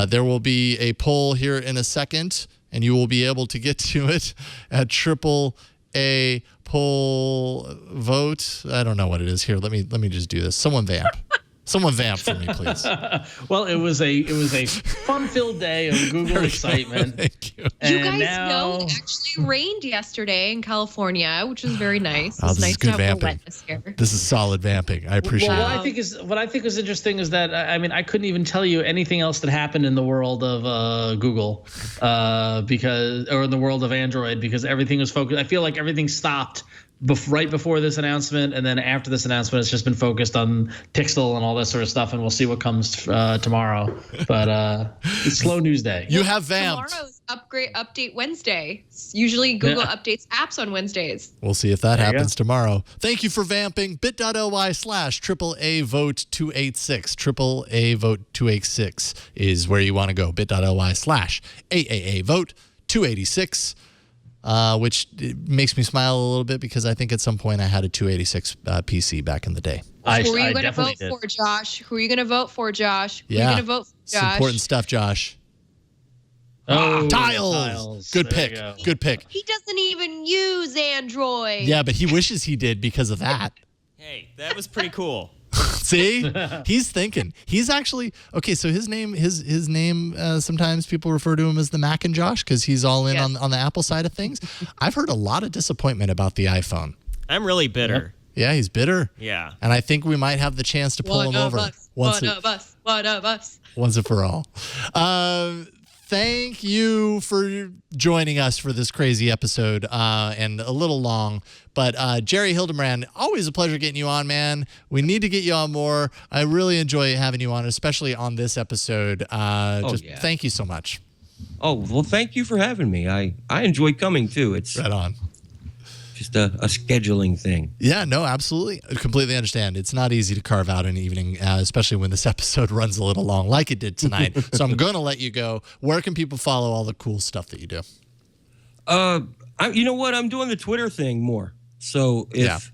There will be a poll here in a second, and you will be able to get to it at AAA poll vote. I don't know what it is here. Let me just do this. Someone vamp. Someone vamp for me, please. Well, it was a fun-filled day of Google excitement. Thank you. You guys know it actually rained yesterday in California, which was very nice. It's nice to have a wetness here. This is solid vamping. I appreciate it. What I think is interesting is that I couldn't even tell you anything else that happened in the world of Google, or in the world of Android, because everything was focused. I feel like everything stopped right before this announcement, and then after this announcement, it's just been focused on Pixel and all that sort of stuff, and we'll see what comes tomorrow. But it's slow news day. You have vamped. Tomorrow's update Wednesday. Usually Google updates apps on Wednesdays. We'll see if that happens tomorrow. Thank you for vamping. bit.ly/AAA vote 286. AAA vote 286 is where you want to go. bit.ly/AAA vote 286. Which makes me smile a little bit because I think at some point I had a 286 PC back in the day. Who are you going to vote for, Josh? Who are you going to vote for, Josh? Who are you going to vote for, Josh? It's important stuff, Josh. Tiles. Good pick. Good pick. He doesn't even use Android. Yeah, but he wishes he did because of that. Hey, that was pretty cool. See, he's thinking. He's actually okay. So his name. Sometimes people refer to him as the Mac and Josh because he's all in on the Apple side of things. I've heard a lot of disappointment about the iPhone. I'm really bitter. Yeah, he's bitter. Yeah. And I think we might have the chance to pull him over. One of us. Once and for all. Thank you for joining us for this crazy episode and a little long. But Jerry Hildenbrand, always a pleasure getting you on, man. We need to get you on more. I really enjoy having you on, especially on this episode. Thank you so much. Oh, well, thank you for having me. I enjoy coming, too. It's right on. Just a scheduling thing. Yeah, no, absolutely. I completely understand. It's not easy to carve out an evening, especially when this episode runs a little long like it did tonight. So I'm going to let you go. Where can people follow all the cool stuff that you do? You know what? I'm doing the Twitter thing more. So if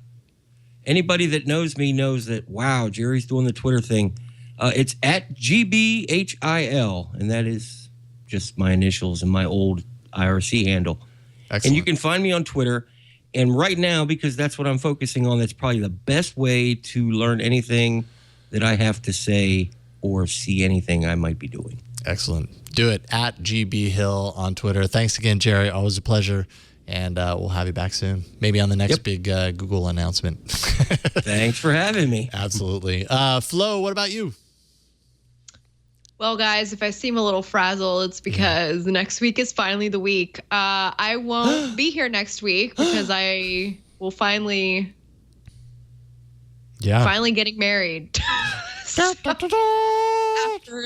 anybody that knows me knows that, wow, Jerry's doing the Twitter thing, it's at GBHIL, and that is just my initials and my old IRC handle. Excellent. And you can find me on Twitter. And right now, because that's what I'm focusing on, that's probably the best way to learn anything that I have to say or see anything I might be doing. Excellent. Do it at GB Hill on Twitter. Thanks again, Jerry. Always a pleasure. And we'll have you back soon. Maybe on the next big Google announcement. Thanks for having me. Absolutely. Flo, what about you? Well, guys, if I seem a little frazzled, it's because next week is finally the week. I won't be here next week because I will finally getting married. After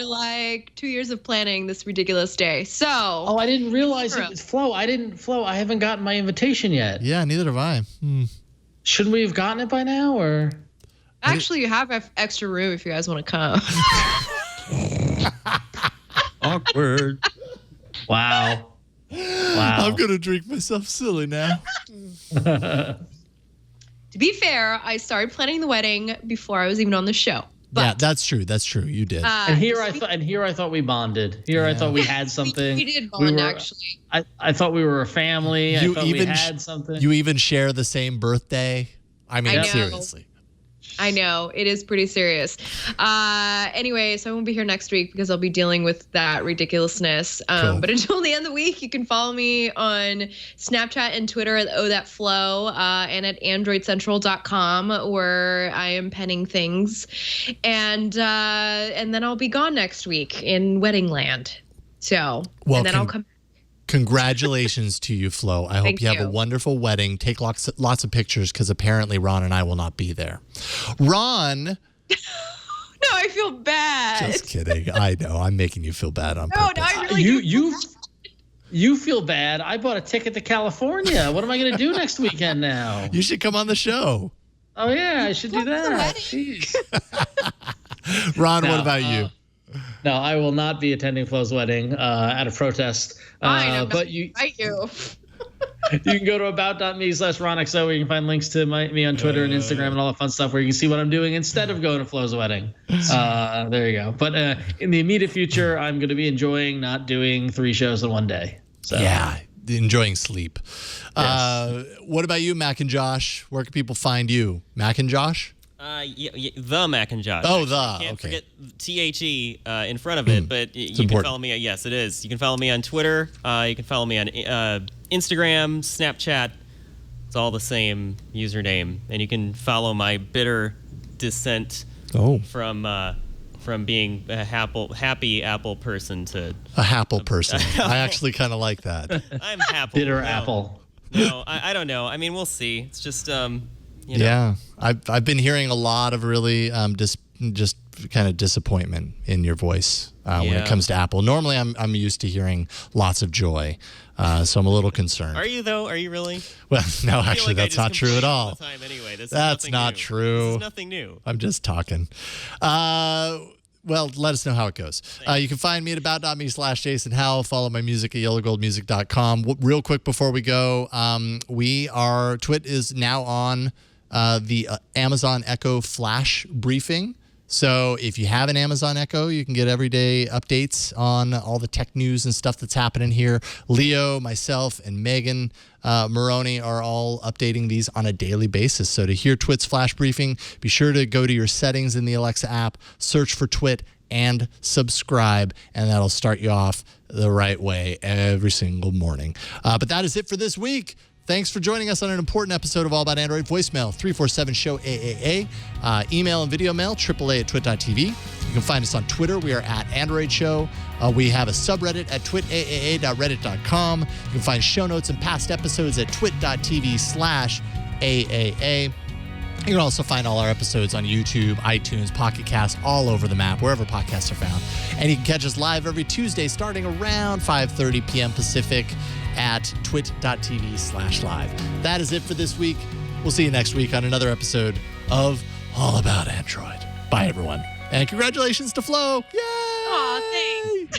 like 2 years of planning this ridiculous day. So. Oh, I didn't realize it was Flo. I haven't gotten my invitation yet. Yeah, neither have I. Shouldn't we have gotten it by now, or? Actually, you have extra room if you guys want to come. Awkward. Wow. I'm going to drink myself silly now. To be fair, I started planning the wedding before I was even on the show. But, yeah, that's true. That's true. You did. And here I thought we bonded. I thought we had something. We did bond, actually. I thought we were a family. I thought we had something. You even share the same birthday. I mean, seriously. I know. It is pretty serious. Anyway, so I won't be here next week because I'll be dealing with that ridiculousness. Cool. But until the end of the week, you can follow me on Snapchat and Twitter at OhThatFlow and at AndroidCentral.com where I am penning things. And then I'll be gone next week in Wedding Land. So, and then I'll come. Congratulations to you, Flo. I hope you have a wonderful wedding. Take lots of pictures because apparently Ron and I will not be there. Ron. No, I feel bad. Just kidding. I know. I'm making you feel bad on purpose. No, I really do. You feel bad. I bought a ticket to California. What am I going to do next weekend now? You should come on the show. Oh, yeah. I should do that. Jeez. Ron, what about you? No, I will not be attending Flo's wedding out of protest. But you can go to about.me/RonXO where you can find links to me on Twitter and Instagram and all that fun stuff where you can see what I'm doing instead of going to Flo's wedding. There you go. But in the immediate future, I'm going to be enjoying not doing 3 shows in one day. So. Yeah, enjoying sleep. Yes. What about you, Mac and Josh? Where can people find you? Mac and Josh? The Mac and Josh. Oh, Can't forget THE in front of it, but you can follow me. Yes, it is. You can follow me on Twitter. You can follow me on Instagram, Snapchat. It's all the same username, and you can follow my bitter descent from being a happy Apple person to a Happle person. I actually kind of like that. I'm happy. Bitter Apple. No, I don't know. I mean, we'll see. It's just Yeah, I've been hearing a lot of really just kind of disappointment in your voice when it comes to Apple. Normally, I'm used to hearing lots of joy, so I'm a little concerned. Are you though? Are you really? Well, no, actually, that's not true at all. Anyway, that's not true. This is nothing new. I'm just talking. Well, let us know how it goes. You can find me at about.me/Jason Howell. Follow my music at yellowgoldmusic.com. Real quick before we go, Twit is now on the Amazon Echo Flash briefing. So if you have an Amazon Echo, you can get everyday updates on all the tech news and stuff that's happening here. Leo, myself, and Megan Maroney are all updating these on a daily basis. So to hear Twit's flash briefing, be sure to go to your settings in the Alexa app, search for Twit, and subscribe, and that'll start you off the right way every single morning. But that is it for this week. Thanks for joining us on an important episode of All About Android. Voicemail, 347-SHOW-AAA. Email and video mail, AAA@twit.tv. You can find us on Twitter. We are at Android Show. We have a subreddit at twitaaa.reddit.com. You can find show notes and past episodes at twit.tv/AAA. You can also find all our episodes on YouTube, iTunes, Pocket Cast, all over the map, wherever podcasts are found. And you can catch us live every Tuesday starting around 5:30 p.m. Pacific at twit.tv/live. That is it for this week. We'll see you next week on another episode of All About Android. Bye, everyone. And congratulations to Flo. Yay! Aw, thanks.